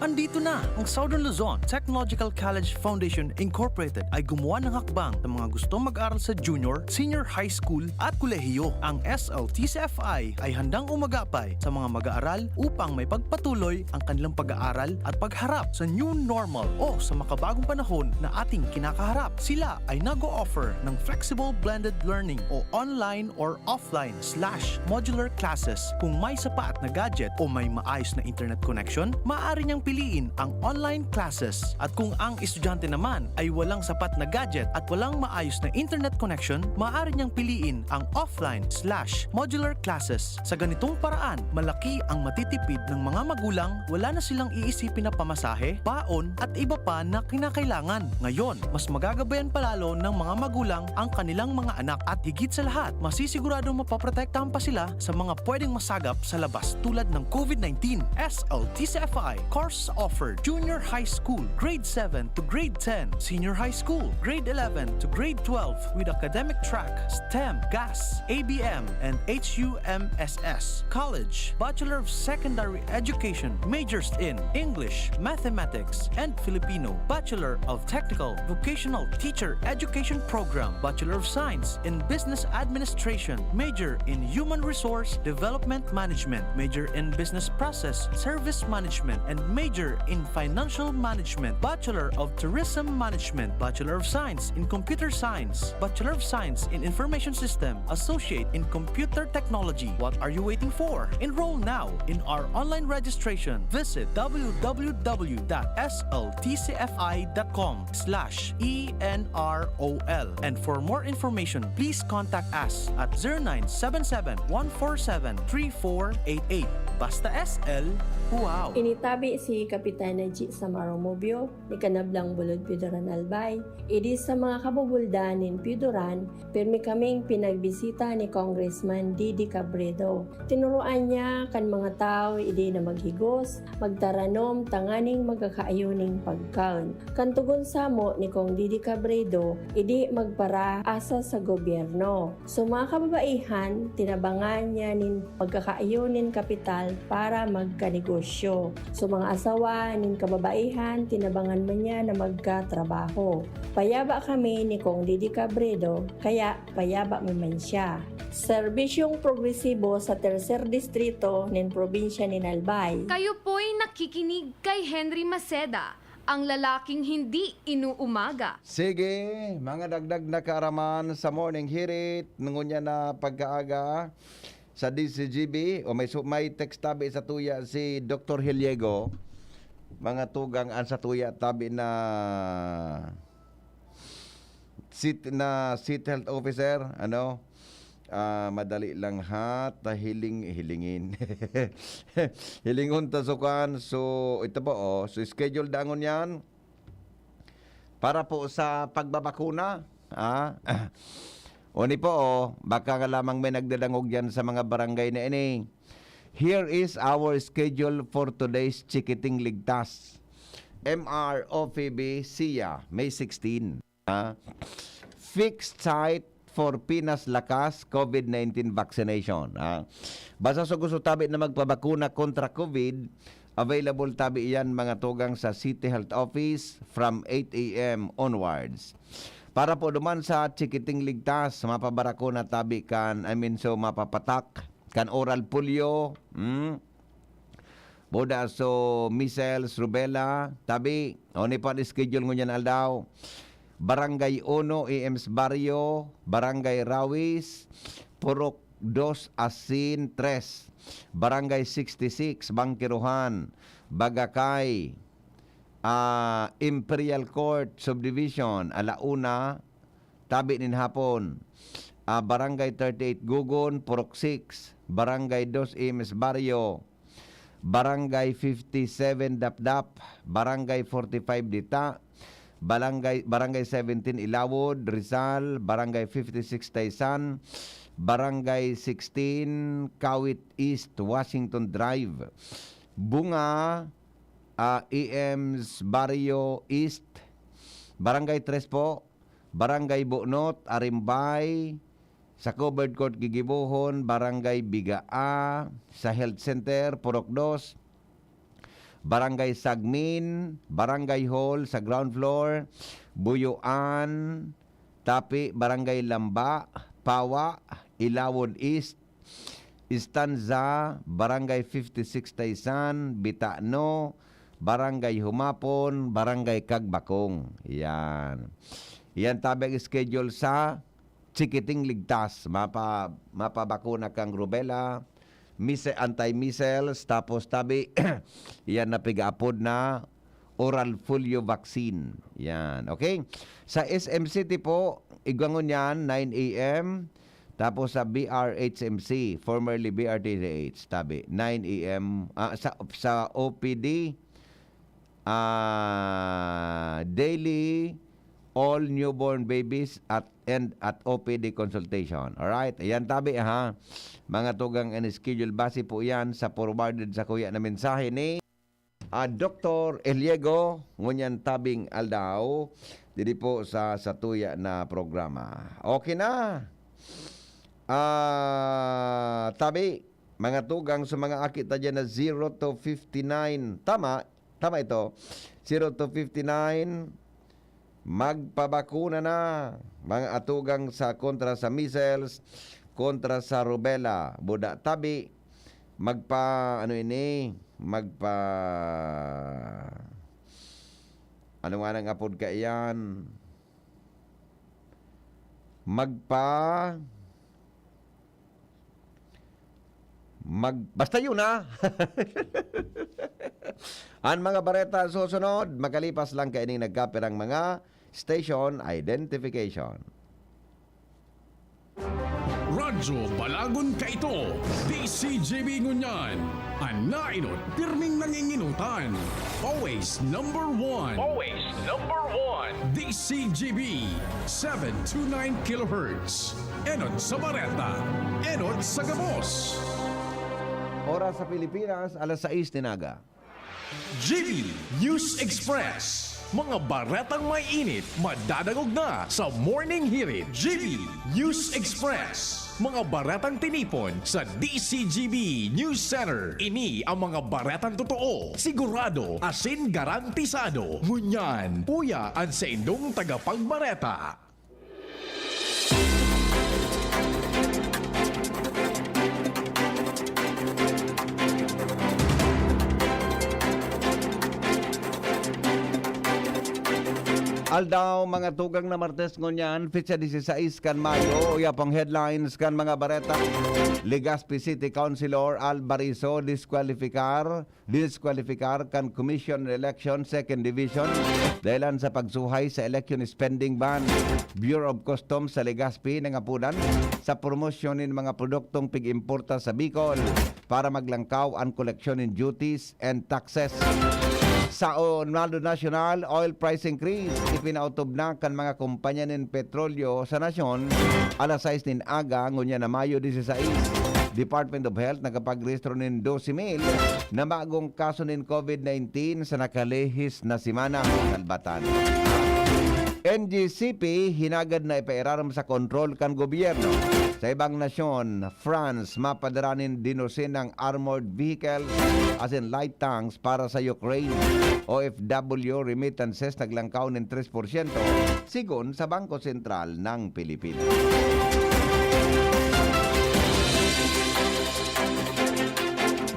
Andito na ang Southern Luzon Technological College Foundation Incorporated ay gumawa ng hakbang sa mga gustong mag-aral sa junior, senior high school at kolehiyo. Ang SLTCFI ay handang umagapay sa mga mag-aaral upang may pagpatuloy ang kanilang pag-aaral at pagharap sa new normal o sa makabagong panahon na ating kinakaharap. Sila ay nag-o-offer ng flexible blended learning o online or offline/modular classes. Kung may sapat na gadget o may maayos na internet connection, maaari niyang piliin ang online classes. At kung ang estudyante naman ay walang sapat na gadget at walang maayos na internet connection, maaari niyang piliin ang offline/modular classes. Sa ganitong paraan, malaki ang matitipid ng mga magulang, wala na silang iisipin na pamasahe, baon at iba pa na kinakailangan. Ngayon, mas magagabayan palalo ng mga magulang ang kanilang mga anak at higit sa lahat, masisiguradong mapaprotektahan pa sila sa mga pwedeng masagap sa labas tulad ng COVID-19. SLTCFI course offered junior high school, grade 7 to grade 10, senior high school, grade 11 to grade 12 with academic track, STEM, GAS, ABM, and HUMSS. College, Bachelor of Secondary Education, majors in English, Mathematics, and Filipino. Bachelor of Technical Vocational Teacher Education Program, Bachelor of Science in Business Administration, major in Human Resource Development Management, major in Business Process Service Management, and major in Financial Management, Bachelor of Tourism Management, Bachelor of Science in Computer Science, Bachelor of Science in Information System, Associate in Computer Technology. What are you waiting for? Enroll now in our online registration. Visit www.sltcfi.com/ENROL. And for more information, please contact us at 0977-147-3488. Basta SL, wow! Initabi si Kapitana G. Samaromobio ni Kanablang Bulod Pidoran Albay. Idi sa mga kabubuldanin Pidoran, pirmi kaming pinagbisita ni Congressman Didi Cabredo. Tinuruan niya kan mga tao idi na maghigos, magtaranom, tanganing magkakaayuning pagkaon. Kantugon samo ni Kong Didi Cabredo, idi magpara asa sa gobyerno. So mga kababaihan, tinabangan niya nin pagkakaayunin kapital para magkanegosyo. So mga asawa nin kababaihan, tinabangan man niya na magkatrabaho. Payaba kami ni Kong Didi Cabredo, kaya payaba man siya. Serbisyong progresibo sa tercer distrito nin probinsya ni Albay. Kayo po'y nakikinig kay Henry Maceda, ang lalaking hindi inuumaga. Sige, mga dagdag na kaaraman sa morning hirit, nangunya na pagkaaga sa DCGB, o may text tabi sa tuya si Dr. Hiliego, mga tugang an sa tuya tabi na City Health Officer, madali lang hilingin. Hilingon tasukan. So ito po, so schedule dangon yan para po sa pagbabakuna. Oni po, baka nga lamang may nagdadangog yan sa mga barangay na ini. Here is our schedule for today's Chikiting Ligtas. MROPB SIA, May 16. Fixed site for Pinas Lakas COVID-19 vaccination. Basta sa gusto tabi na magpabakuna kontra COVID, available tabi yan mga tugang sa City Health Office from 8 a.m. onwards. Para po duman sa Chikiting Ligtas, mapabarako na tabi kan, mapapatak, kan oral polio, boda so measles, rubella, tabi, ni pa schedule ngunyan aldaw. Barangay 1, EMS Barrio, Barangay Rawis, Purok 2, Asin 3, Barangay 66, Bangkiruhan, Bagakay, Imperial Court Subdivision, Alauna, tabi nin hapon. Barangay 38 Gugon, Purok 6, Barangay 2 EMS Barrio, Barangay 57 Dapdap, Barangay 45 Dita, Barangay 17 Ilawod, Rizal, Barangay 56 Taysan, Barangay 16 Kawit East, Washington Drive, Bunga, EMS Barrio East, Barangay 3 po, Barangay Bunot, Arimbay, sa Covered Court Gigibuhon, Barangay Bigaa, sa Health Center, Purok 2, Barangay Sagmin, Barangay Hall sa ground floor, Buyuan, Tapi, Barangay Lamba, Pawa, Ilawon East, Istanza, Barangay 56 Taysan, Bitano, Barangay Humapon, Barangay Kagbakong. Yan. Yan tabang schedule sa Chikiting Ligtas. Mapabakuna kang rubella, anti-measles, tapos tabi, yan na pig-apod na oral polio vaccine. Yan, okay? Sa SM City po, igwangon yan, 9 a.m. Tapos sa BRHMC, formerly BRTH, tabi, 9 a.m. Sa OPD, daily all newborn babies at OPD consultation. Alright? Ayan tabi ha. Mga tugang and schedule base po yan sa forwarded sa kuya na mensahe ni Dr. Eliego ngunyan tabing aldaw dili po sa tuya na programa. Okay na. Tabi, mga tugang sa mga akita dyan na 0 to 59. Tama ito. 0 to 59, magpabakuna na. Mga atugang sa kontra sa measles, kontra sa rubella. Buda tabi, ano nga nang apod ka iyan? Basta yun ha. Ang mga bareta susunod, makalipas lang kaining nagkapirang mga station identification. Radyo Balagon ka ito, DCJB Ngunyan, ang nainot, pirming nanginginutan. Always number one. Always number one. DCJB, 729 kHz. Enod sa Bareta, enod sa Gabos. Oras sa Pilipinas, alas 6 tinaga. GB News Express. Mga baretang may init, madadagog na sa Morning Hirit. GB News Express. Mga baretang tinipon sa DCGB News Center. Ini ang mga baretang totoo, sigurado, asin garantisado. Ngunyan, puya ang sa indong tagapagbareta. Aldaw, mga tugang na Martes ngunyan, pitsa 16 kan Mayo, yapang headlines kan mga bareta. Legazpi City Councilor Albarizo disqualificar kan Commission on Election 2nd Division dahilan sa pagsuhay sa election spending ban. Bureau of Customs sa Legazpi nangapunan sa promosyonin mga produktong pig-importa sa Bicol para maglangkaw ang collection in duties and taxes. Sa Naldo National, oil price increase, ipinautob na kan mga kumpanya ng petrolyo sa nasyon, alas 6 nin aga, ngunya na Mayo 16. Department of Health nagkapagrehistro ng 12,000 na bagong kaso ng COVID-19 sa nakalehis na simana sa Albatan. NGCP hinagad na ipairaram sa kontrol kan gobyerno. Sa ibang nasyon, France mapadaranin dinusin ng armored vehicles as in light tanks para sa Ukraine. OFW remittances naglangkaw ng 3% sigon sa Bangko Sentral ng Pilipinas.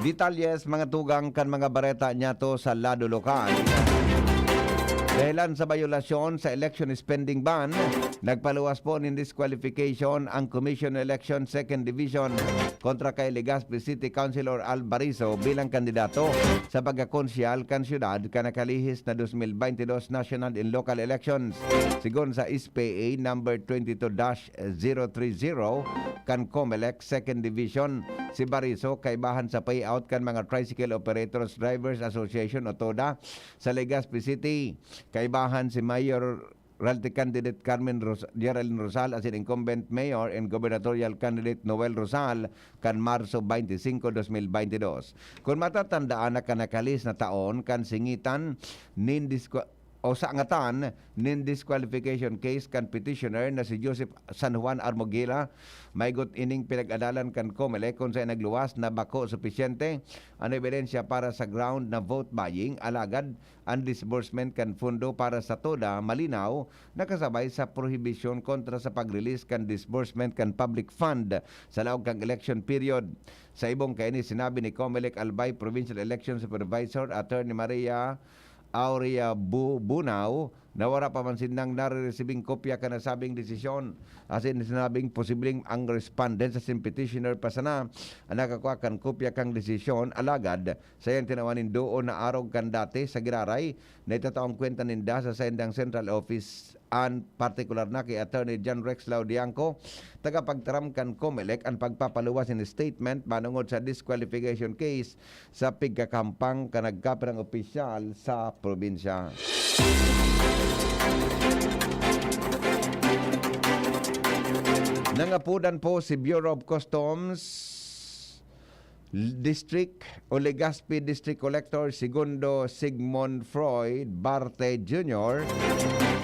Detalyes mga tugang kan mga bareta nyato sa lado lokal. Dahilan sa violasyon sa election spending ban, nagpaluwas po ng disqualification ang Commission on Election 2nd Division kontra kay Legazpi City Councilor Albarizo bilang kandidato sa pagkakonsyal kan syudad kanakalihis na 2022 national and local elections. Sigon sa SPA number 22-030 kan COMELEC 2nd Division, si Barizo kaibahan sa payout kan mga Tricycle Operators Drivers Association o TODA sa Legazpi City. Kaibahan si Mayor Realty Candidate Geraldine Rosal as in incumbent mayor and gubernatorial candidate Noel Rosal kan Marso 25, 2022. Kung matatandaan na kanakalis na taon kan singitan nin o sa angatan nin disqualification case kan petitioner na si Joseph San Juan Armogila maygot ining pinag-adalan kan COMELEC kung saan nagluwas na bako sufisyente ang ebidensya para sa ground na vote buying alagad ang disbursement kan fundo para sa toda malinaw nakasabay sa prohibition kontra sa pag-release kan disbursement kan public fund sa laog kang election period. Sa ibong kaini sinabi ni COMELEC Albay Provincial Election Supervisor Attorney Maria Aurea Bunao na wala pa man sinang nare-receiving kopya ka na sabing desisyon. Asin sinabing posibleng ang respondent sa sin petitioner pa sana ang nakakuha kan kopya kang desisyon alagad sa yung tinawanin doon na arog kan dati sa Giraray na itataong kwenta ninda sa Sendang Central Office and particular na kay Attorney John Rex Laudianco tagapagtaram kan COMELEC ang pagpapaluwas in statement manungod sa disqualification case sa pigkakampang kanagkapirang opisyal sa probinsya. Nangapudan po si Bureau of Customs District o Legazpi District Collector Segundo Sigmund Freud Barte Jr.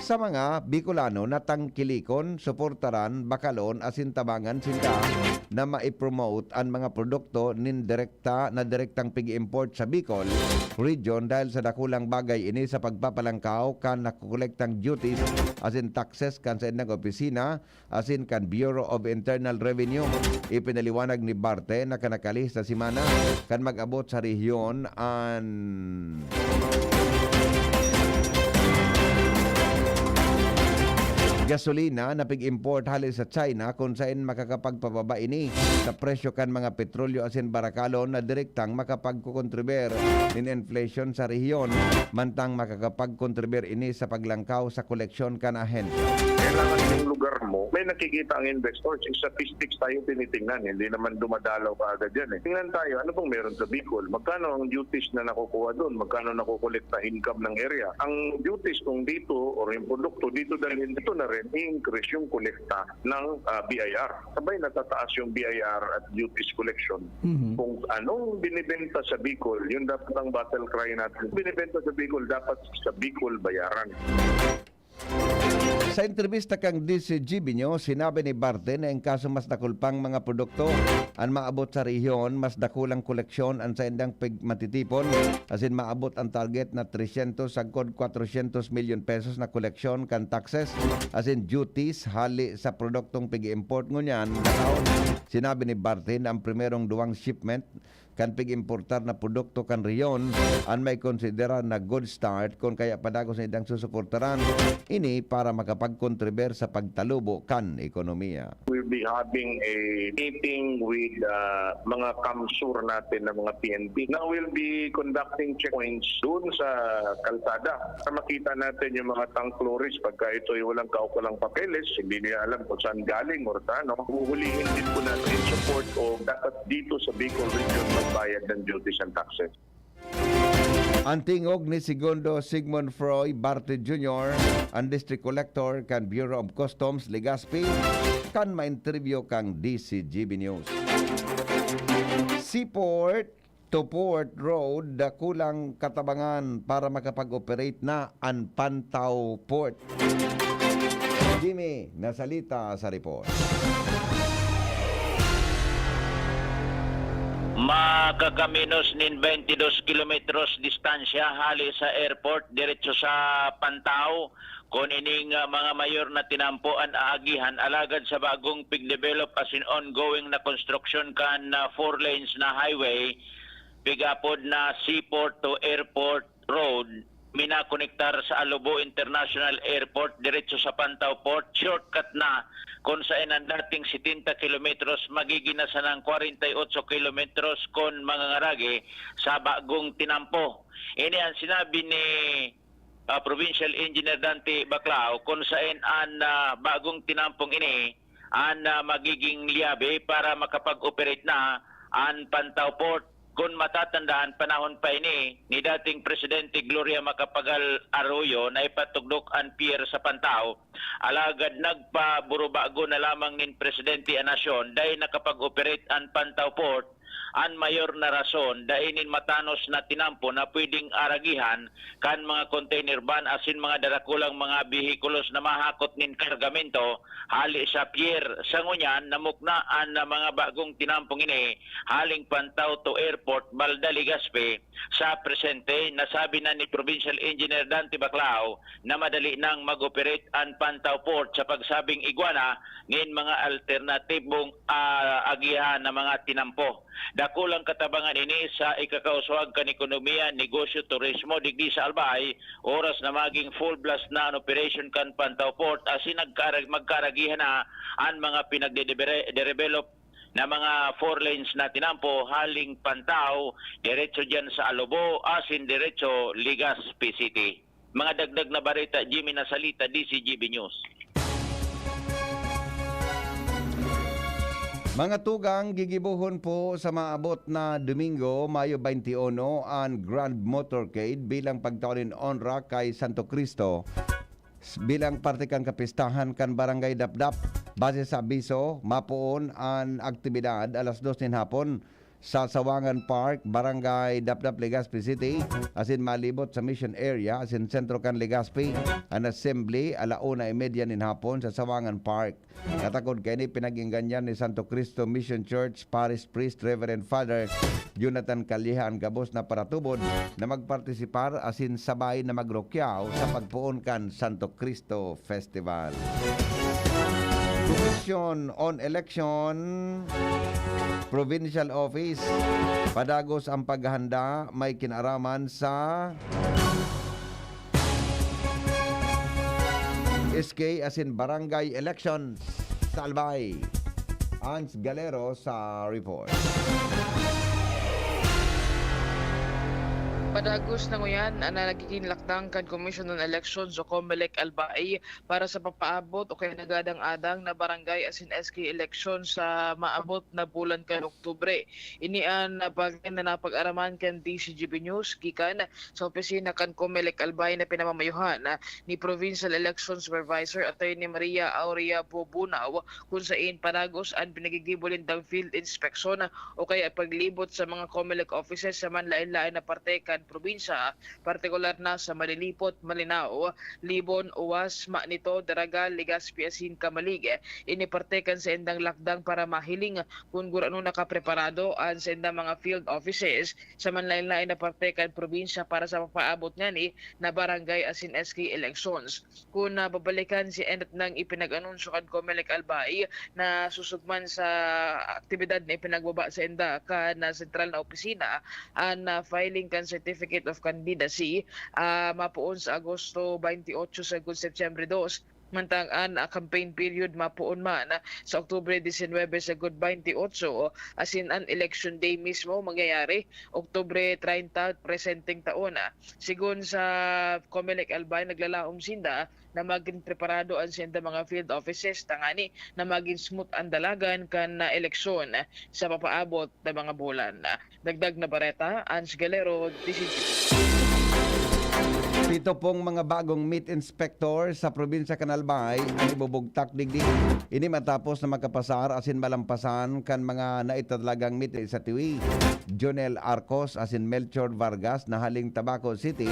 sa mga Bicolano na tangkilikon, suportaran, bakalon, asintabangan sila na maipromote ang mga produkto nin direktang pig-import sa Bicol region dahil sa dakulang bagay ini sa pagpapalangkaw kan nakukolektang duties asin taxes kan sa inang opisina asin kan Bureau of Internal Revenue. Ipinaliwanag ni Barte na kanakali sa simana kan mag-abot sa rehiyon ang gasolina na pig-import hali sa China kung saan makakapagpababa ini sa presyo kan mga petrolyo asin barakalon na direktang makapagkukontriber in inflation sa rehiyon mantang makakapagkontriber ini sa paglangkaw sa koleksyon kan ahensya. Kailangan yung lugar mo, may nakikita ang investors. Yung statistics tayo tinitingnan, hindi naman dumadalaw ka agad yan. Tingnan tayo, ano bang meron sa Bicol? Magkano ang duties na nakukuha doon? Magkano nakukolekta income ng area? Ang duties kung dito or yung produkto dito dahil dito na rin, increase yung kolekta ng BIR. Sabay natataas yung BIR at duties collection. Kung anong binibenta sa Bicol, yun dapat ang battle cry natin. Binibenta sa Bicol, dapat sa Bicol bayaran. Sa entrevista kang DCGB nyo, sinabi ni Barte na ang kaso mas dakulpang mga produkto ang maabot sa rehiyon, mas dakulang koleksyon ang sa indang matitipon, asin maabot ang target na 300 sagkod 400 million pesos na koleksyon kan taxes, asin duties hali sa produktong pig-import ngunyan. Sinabi ni Barte na ang primerong duwang shipment kan pig-importar na produkto kan riyon ang may konsidera na good start kung kaya padagos na idang susuportaran ini para makapag-contribute sa pagtalubo kan ekonomiya. We'll be having a meeting with mga kamsur natin na mga PNP na will be conducting checkpoints doon sa kalsada para makita natin yung mga tank lorries pagka ito ay walang kaukulang papeles, hindi niya alam kung saan galing or ano. Huhulihin din po natin support o dapat dito sa Bicol region magbayad ng duties and taxes. Ang tingog ni Segundo Sigmund Freud Barte Jr., ang District Collector kan Bureau of Customs Legazpi, kan ma-interview kang DCGB News. Seaport to Port Road, kulang katabangan para makapag-operate na ang Pantaw Port. Jimmy, nasalita sa report. Makakaminos nin 22 kilometros distansya hali sa airport diretso sa Pantaw kon ining mga mayor na tinampuan aagihan alagad sa bagong pig-develop as in ongoing na construction kan 4 lanes na highway pigapod na Seaport to Airport Road minakonektar sa Alobo International Airport diretso sa Pantaw Port, shortcut na kung saan ang dating 70 kilometros magiging na sa ng 48 kilometros kon mga ngaragi sa bagong tinampo. Ini ang sinabi ni Provincial Engineer Dante Baclao kung saan ang bagong tinampong ini ang magiging liabe para makapag-operate na ang Pantaw Port. Kung matatandaan panahon pa ini ni dating Presidente Gloria Macapagal Arroyo na ipatugdok ang pier sa Pantaw, alagad nagpaburubago na lamang nin Presidente a Nasyon dahil nakapag-operate ang Pantaw Port an mayor na rason dainin matanos na tinampo na pwedeng aragihan kan mga container van asin mga darakulang mga bihikulos na mahakot nin kargamento hali sa pier sa ngunyan namuknaan na mga bagong tinampong ini haling Pantaw to Airport Balda, Legazpi sa presente nasabi na ni Provincial Engineer Dante Baclao na madali nang mag-operate ang Pantaw Port sa pagsabing iguana ngin mga alternatibong agihan na mga tinampo. Dakulang katabangan ini sa ikakauswag kan ekonomiya, negosyo, turismo digdi sa Albay, oras na maging full blast na ang operation kan Pantaw Port asin magkaragihan na ang mga pinagde-develop na mga 4 lanes na tinampo haling Pantaw, diretso dyan sa Alobo, asin diretso Legazpi City. Mga dagdag na barita, Jimmy Nasalita, DCGB News. Mga tugang, gigibuhon po sa maabot na Domingo, Mayo 21, ang Grand Motorcade bilang pagtaonin onra kay Santo Cristo bilang parte kang kapistahan kan Barangay Dapdap. Base sa abiso, mapuon ang aktibidad alas 2 ng hapon sa Sawangan Park, Barangay Dapdap, Legazpi City, asin malibot sa Mission Area, asin sentro kan Legazpi, ang assembly ala 1:30 ng hapon sa Sawangan Park. Katakod kay ni pinagingganyan ni Santo Cristo Mission Church Parish Priest Reverend Father Jonathan Calleja ang gabos na paratubod na magpartisipar asin sabay na magrokyaw sa pagpuon kan Santo Cristo Festival. Commission on Election Provincial Office padagos ang paghahanda may kinaraman sa SK asin Barangay Elections sa Albay. Ans Galero sa report. Padagos na nguyan ang nagiging lakdang kan Commission on Elections o COMELEC Albay para sa papaabot o kaya nagadang-adang na barangay asin SK elections sa maabot na bulan kan Oktubre. Inian na napag-araman kan DCGB News gikan sa opisina kan COMELEC Albay na pinamamayuhan ni Provincial Election Supervisor Attorney Maria Aurea Bobunaw kung saan padagos ang pinagigibulindang field inspection o kaya paglibot sa mga COMELEC offices sa manlain-lain na parte kan probinsya, partikular na sa Malilipot, Malinao, Libon, Uwas, Manito, Daragal, Legazpi, asin Kamalig. Inipartekan sa endang lakdang para mahiling kung gurano nakapreparado ang sa endang mga field offices sa manlain-lain na partekan probinsya para sa papaabot nga ni na barangay asin SK elections. Kung babalikan si Enat nang ipinag-anunsyo kan COMELEC Albay na susugman sa aktibidad na ipinagbaba sa enda ka na sentral na opisina ang filing kan Certificate of Candidacy mapuon sa Agosto 28 sa September 2. Mantangan campaign period mapuon man sa Oktubre 19 sa good 28 asin ang election day mismo mangyayari Oktubre 30 presenting taon. Sigun sa COMELEC Albay naglalaom sinda na maging preparado ang sinda mga field offices tangani na maging smooth ang dalagan kan na eleksyon sa papaabot na mga bulan. Dagdag na bareta, Ans Galero, DCG. Pito pong mga bagong meat inspector sa probinsya Canalbay ang ibubugtak digdi. Ini matapos na magkapasar asin malampasan kan mga naitalagang meat sa Tiwi. Jonel Arcos asin Melchor Vargas na haling Tabaco City.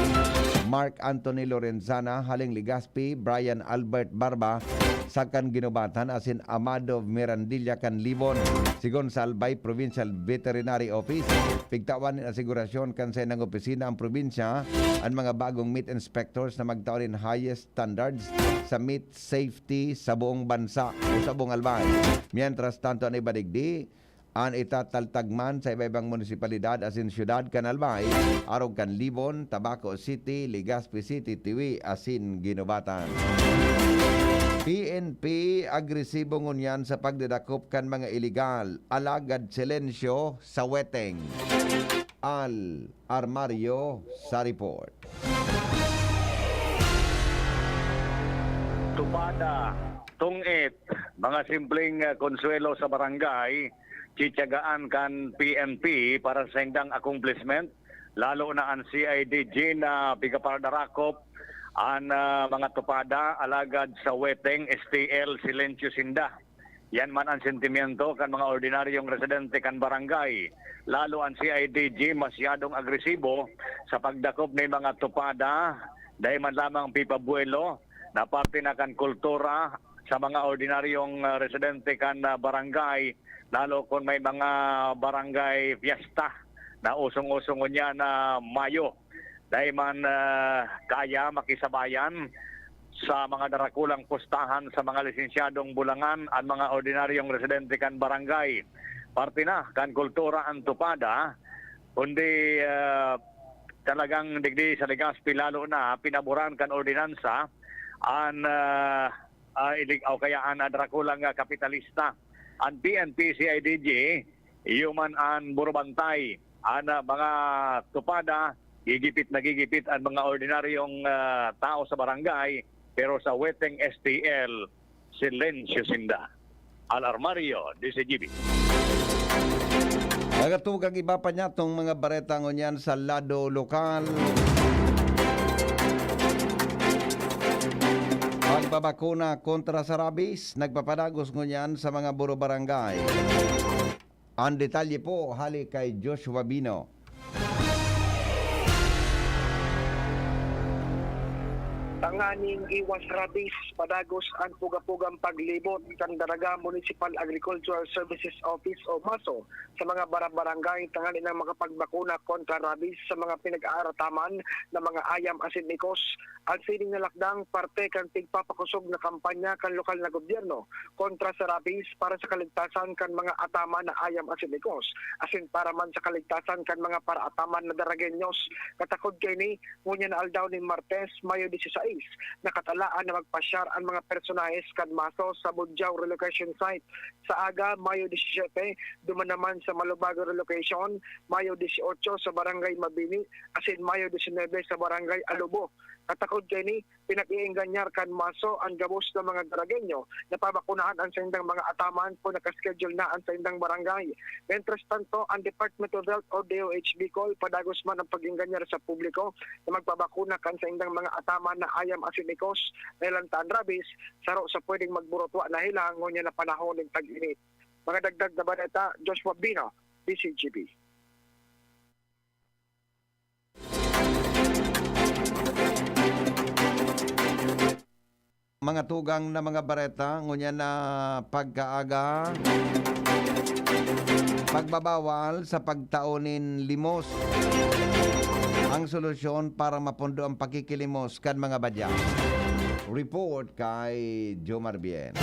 Mark Anthony Lorenzana haling Legazpi. Brian Albert Barba sa kan Ginubatan asin Amado Mirandilla kan Libon. Sigon sa Albay Provincial Veterinary Office, pigtawan ng asigurasyon kan sa ng opisina ang probinsya ang mga bagong meat inspectors na magtaon in highest standards sa meat safety sa buong bansa o sa buong Albay. Mientras tanto ang ibadigdi, ang itataltagman sa iba-ibang munisipalidad asin syudad kan Albay, arog kan Libon, Tabaco City, Legazpi City, Tiwi, asin Ginubatan. PNP agresibo ngunyan sa pagdadakop kan mga iligal, alagad silensyo sa weteng. Al Armario sa report. Tupada, tungit, mga simpleng konsuelo sa barangay, titiyagaan kan PNP para sa hindang accomplishment, lalo na ang CIDG na pigapardarakop, ang mga tupada alagad sa weteng STL Silencio Sinda. yan man ang sentimiento kan mga ordinaryong residente kan barangay. Lalo ang CIDG masyadong agresibo sa pagdakop ng mga tupada dahil man lamang pipabuelo na parte na kan kultura sa mga ordinaryong residente kan barangay, lalo kung may mga barangay fiesta na usong-usong niya na Mayo. Dahil man kaya makisabayan sa mga darakulang pustahan sa mga lisensyadong bulangan ang mga ordinaryong residente kan barangay. Parte na kan kultura ang tupada, kundi talagang digdi sa Legazpi lalo na pinaboran kan ordinansa an o kaya an darakulang kapitalista. Ang PNP CIDG, human an burubantay, an mga tupada, gigipit ang mga ordinaryong tao sa barangay, pero sa weteng STL, silensyo sinda. Alarmario, DCGB. Nagatugang iba pa niya itong mga bareta ngunyan sa lado lokal. Pagbabakuna kontra sa rabies, nagpapadagos ngunyan sa mga buro barangay. Ang detalye po, hali kay Joshua Bino. Tanganing iwas rabies, padagos ang puga-pugang paglibot ng Daraga Municipal Agricultural Services Office o MASO sa mga barangay tanganin ng makapagbakuna kontra rabies sa mga pinag-aarataman ng mga ayam asinikos. Ang sining na lakdang parte kan tigpapakusog na kampanya kan lokal na gobyerno kontra sa rabies para sa kaligtasan kan mga ataman na ayam asinikos. Asin para man sa kaligtasan kan mga paraataman na Daragenyos. Katakod kay ni ngunya na aldaw ni Martes, Mayo 16, nakatalaan na magpasyar ang mga personahes kan MASO sa Budjao Relocation Site. Sa aga, Mayo 17, duman naman sa Malubago Relocation, Mayo 18 sa Barangay Mabini, asin Mayo 19 sa Barangay Alubo. Katakod kay ni, pinag-iinganyar kan MASO ang gabos ng mga Daragenyo na pabakunahan ang sindang mga ataman po nakaschedule na ang sindang barangay. Mientras tanto, ang Department of Health o DOH Bicol padagos man ang pag-inganyar sa publiko na magpabakuna kan sindang mga ataman na ayam asinikos na ilantaan rabies, saro sa pwedeng magburotwa na hilang ngunya na panahon ng tag-init. Mga dagdag na balita, Joshua Bino, DCGB. Mga tugang na mga bareta, ngunya na pagkaaga, pagbabawal sa pagtaonin limos. Ang solusyon para mapundo ang pakikilimos kan mga badya. Report kay Jomar Bien.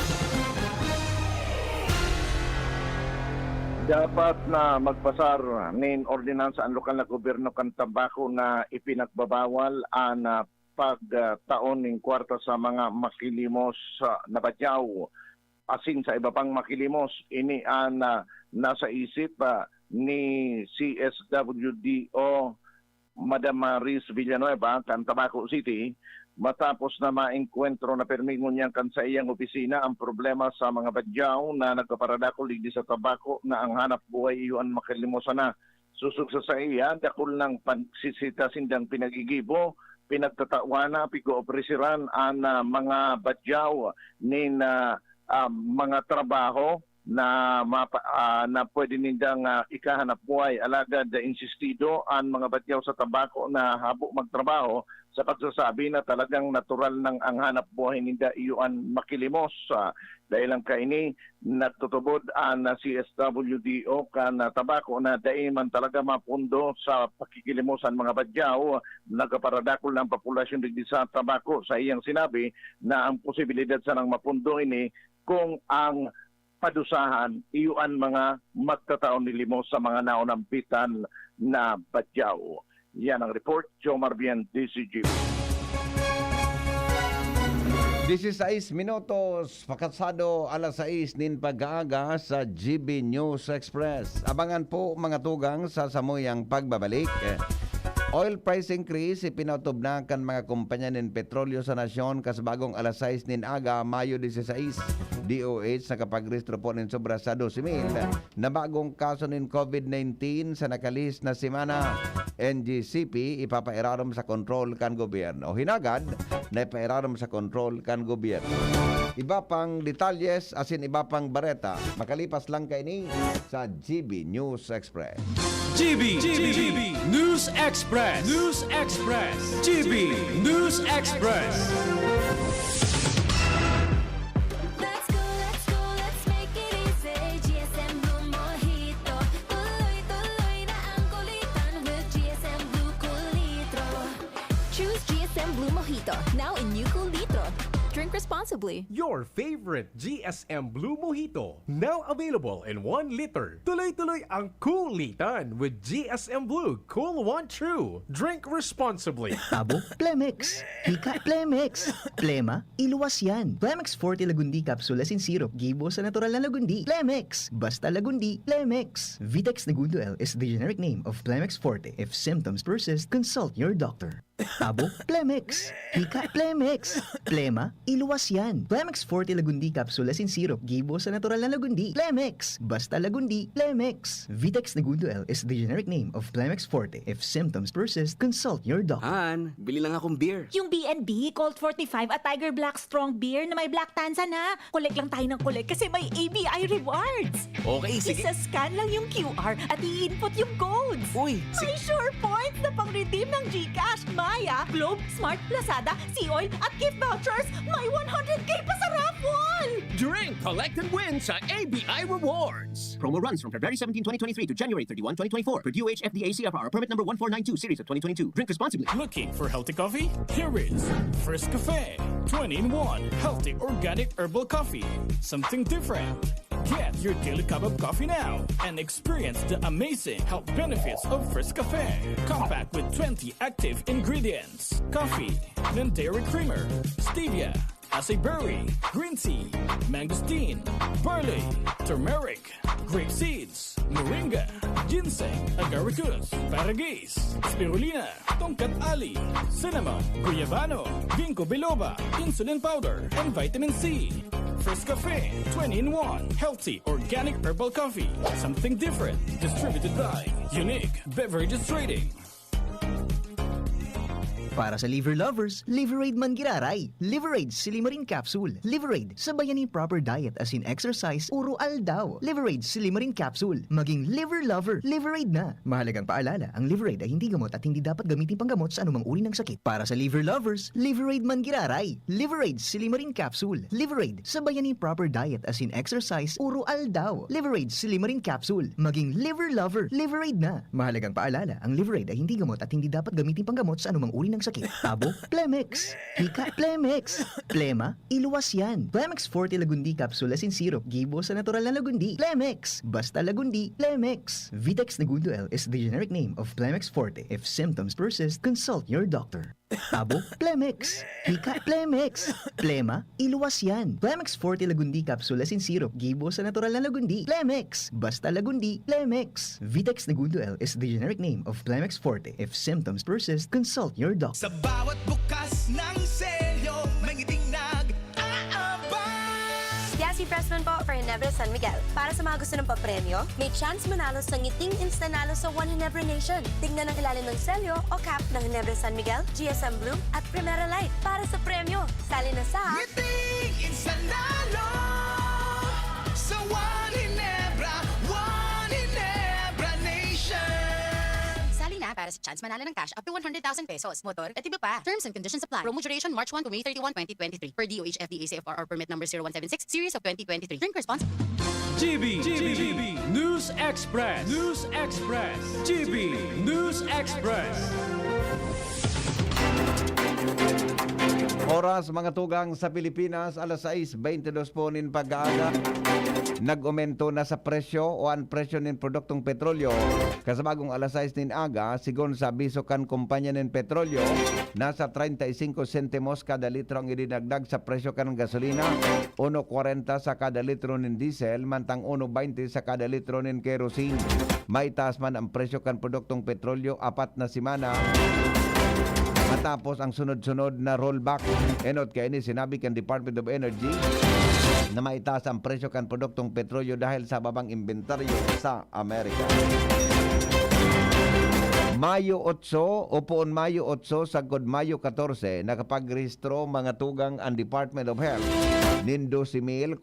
Dapat na magpasar nin ordinansa ang lokal na gobyerno kan tabako na ipinagbabawal ang pagtaon ng kwarta sa mga makilimos na badyaw. Asin sa iba pang makilimos, ini ang nasa isip ni CSWDO Madam Maris Villanueva kan Tabaco City matapos na maengkwentro na permingon niyan kan sa iyang opisina ang problema sa mga badyaw na nagpaparadako ligdi sa tabako na ang hanap buhay iyon makalimusan na. Susug sa iya, dakol ng pagsisita sindang pinagigibo, pinagtatawana, pigo-operasiran ang mga badyaw nin mga trabaho na pwede nindang ikahanap buhay. Alagad insistido ang mga badyaw sa tabako na habo magtrabaho sa pagsasabi na talagang natural ng ang hanap buhay ninda iyon makilimos. Dahil ang kaini natutubod ang CSWDO kan tabako na dahil man talaga mapundo sa pakikilimusan mga badyaw, nagaparadakol ng populasyon digdi sa tabako. Sa iyang sinabi na ang posibilidad sa nang mapundo ini kung ang padusahan iyon mga magtataon ni limos sa mga naunampitan na badyaw. Yan ang report, Jomar Bien, DCGB. 16 minutos, pakasado alas 6 nin pag-aaga sa GB News Express. Abangan po mga tugang sa samuyang pagbabalik. Oil price increase ipinautob na kan mga kumpanya nin petrolyo sa nasyon kasbagong alas 6 nin aga, Mayo 16. DOH nakapagrehistro po ng sobra sa 12,000 na bagong kaso ng COVID-19 sa nakalis na semana. NGCP ipapairarom sa kontrol kan gobyerno. Hinagad na ipairarom sa kontrol kan gobyerno. Iba pang detalyes asin iba pang bareta makalipas lang kay ni sa GB News Express. GB News Express. News Express. GB News Express. Let's go, let's make it easy. GSM Blue Mojito. Tuloy-tuloy na ang kulitan with GSM Blue Cool Litro. Choose GSM Blue Mojito, now in new Cool Litro. Drink responsibly. Your favorite GSM Blue Mojito, now available in 1 liter. Tuloy-tuloy ang kulitan with GSM Blue Cool One True. Drink responsibly. Tabo, Plemex. Hika, Plemex. Plema, iluwas yan. Plemex Forte Lagundi Capsule Asin Syrup. Gibo sa natural na Lagundi. Plemex. Basta Lagundi. Plemex. Vitex Negundo L is the generic name of Plemex Forte. If symptoms persist, consult your doctor. Tabo, Plemex. Hika, Plemex. Plema, iluwas yan. Plemex Forte Lagundi Capsule Asin Syrup. Gibo sa natural na Lagundi. Plemex. Basta Lagundi. Plemex. Vitex Negundo L is the generic name of Plemex Forte. If symptoms persist, consult your doctor. Han, bili lang akong beer. Yung B&B, Colt 45 at Tiger Black Strong Beer na may Black Tanza na. Collect lang tayo ng collect kasi may ABI rewards. Okay, sige. Isa-scan lang yung QR at i-input yung codes. Uy, May sure points na pang-redeem ng GCash, Maya, Globe, Smart, Lazada, Sea-Oil at gift vouchers. May 100k pa sa raffle! Drink, collect, and win sa ABI Rewards. Promo runs from February 17, 2023 to January 31, 2024 for DOH FDA CFR permit number 1492 series of 2022. Drink responsibly. Looking for healthy coffee? Here is First Cafe. 20-in-1 healthy organic herbal coffee. Something different. Get your daily cup of coffee now and experience the amazing health benefits of First Cafe. Compact with 20 active ingredients. Coffee, then dairy creamer, stevia, acai berry, green tea, mangosteen, barley, turmeric, grape seeds, moringa, ginseng, agaricus, paragis, spirulina, tongkat ali, cinnamon, guyabano, ginkgo biloba, insulin powder, and vitamin C. First Cafe, 20-in-1, healthy organic herbal coffee. Something different, distributed by Unique Beverages Trading. Para sa liver lovers, Liverade man giraray. Liverade Silimarin Capsule. Liverade, sabayan ni proper diet as in exercise, uro aldaw. Liverade Silimarin Capsule. Maging liver lover, Liverade na. Mahalagang paalala, ang Liverade ay hindi gamot at hindi dapat gamitin panggamot sa anumang uri ng sakit. Para sa liver lovers, Liverade man giraray. Liverade Silimarin Capsule. Liverade, sabayan ni proper diet as in exercise, uro aldaw. Liverade Silimarin Capsule. Maging liver lover, Liverade na. Mahalagang paalala, ang Liverade ay hindi gamot at hindi dapat gamitin panggamot sa anumang uri ng sakit. Tabo, Plemex. Hika, Plemex. Plema, iluwas yan. Plemex Forte Lagundi Capsule Asin Syrup. Gibo sa natural na Lagundi. Plemex. Basta Lagundi. Plemex. Vitex Negundo L is the generic name of Plemex Forte. If symptoms persist, consult your doctor. Tabo, Plemex. Hika, Plemex. Plema, iluwas yan. Plemex Forte Lagundi Capsule Asin Syrup. Gibo sa natural na Lagundi. Plemex. Basta Lagundi. Plemex. Vitex Negundo L is the generic name of Plemex Forte. If symptoms persist, consult your doctor. Sa bawat bukas ng selyo, may ngiting nag-aabang. Yasi Pressman po for Ginebra San Miguel. Para sa mga gusto ng papremyo, may chance manalo sa ngiting instanalo sa One Ginebra Nation. Tingnan ang ilalim ng selyo o cap ng Ginebra San Miguel, GSM Blue at Primera Light. Para sa premyo, sali na sa Ngiting instanalo sa One Ginebra Nation. Sali na para sa chance manalo ng cash up to 100,000 pesos. Motor at iba pa. Terms and conditions apply. Promo duration March 1 to May 31, 2023. Per DOH FDA CFR or permit number 0176 series of 2023. Drink responsibly. GB News Express. News Express. GB News Express. Oras mga tugang sa Pilipinas, alas 6:22 po nin pag-aaga. Nag-aumento na sa presyo o ang presyo ng produktong petrolyo. Kasabagong alas 6 nin aga, sigon sa abiso kan kumpanya ng petrolyo, nasa 35 sentimos kada litro ang idinagdag sa presyo kan gasolina, 1.40 sa kada litro ng diesel, mantang 1.20 sa kada litro ng kerosene. May taas man ang presyo kan produktong petrolyo 4 na semana matapos ang sunod-sunod na rollback. Enot kay ini sinabi kan Department of Energy na maitaas ang presyo kan produktong petrolyo dahil sa babang inventaryo sa Amerika. Mayo 8 o poon Mayo 8 sagod Mayo 14 nakapagrehistro mga tugang ang Department of Health nin 12,414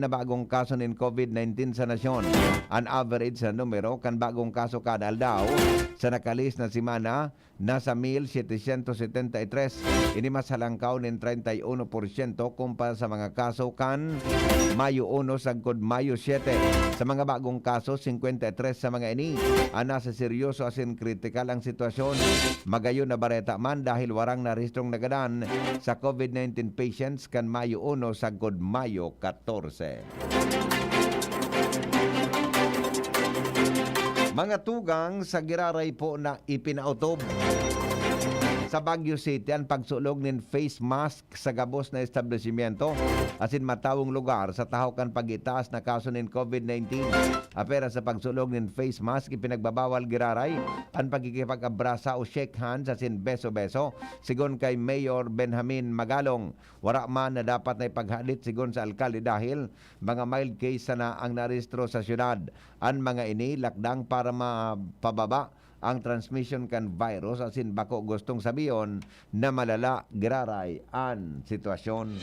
na bagong kaso nin COVID-19 sa nasyon. Ang average na numero kan bagong kaso kada aldaw sa nakalis na semana nasa 1,773. Ini mas halangkaw nin 31% kumpara sa mga kaso kan Mayo 1 sagod Mayo 7. Sa mga bagong kaso, 53 sa mga ini ang nasa seryoso asin kritikal ang sitwasyon. Magayon na bareta man dahil warang narehistrong nagadan sa COVID-19 patients kan Mayo 1 sagod Mayo 14. Mga tugang sa giraray po na ipinautob sa Baguio City ang pagsulog nin face mask sa gabos na establishmento asin matawong lugar sa tahakan pagitaas na kaso nin COVID-19. Apera sa pagsulog nin face mask ipinagbabawal giraray ang pagkikipag-abrasa o shake hands asin beso-beso. Sigon kay Mayor Benjamin Magalong, wara man na dapat na ipaghalit sigon sa alkalde dahil mga mild case na ang narehistro sa syudad. Ang mga ini lakdang para mapababa ang transmission kan virus asin bako gustong sabiyon na malala giraray ang sitwasyon.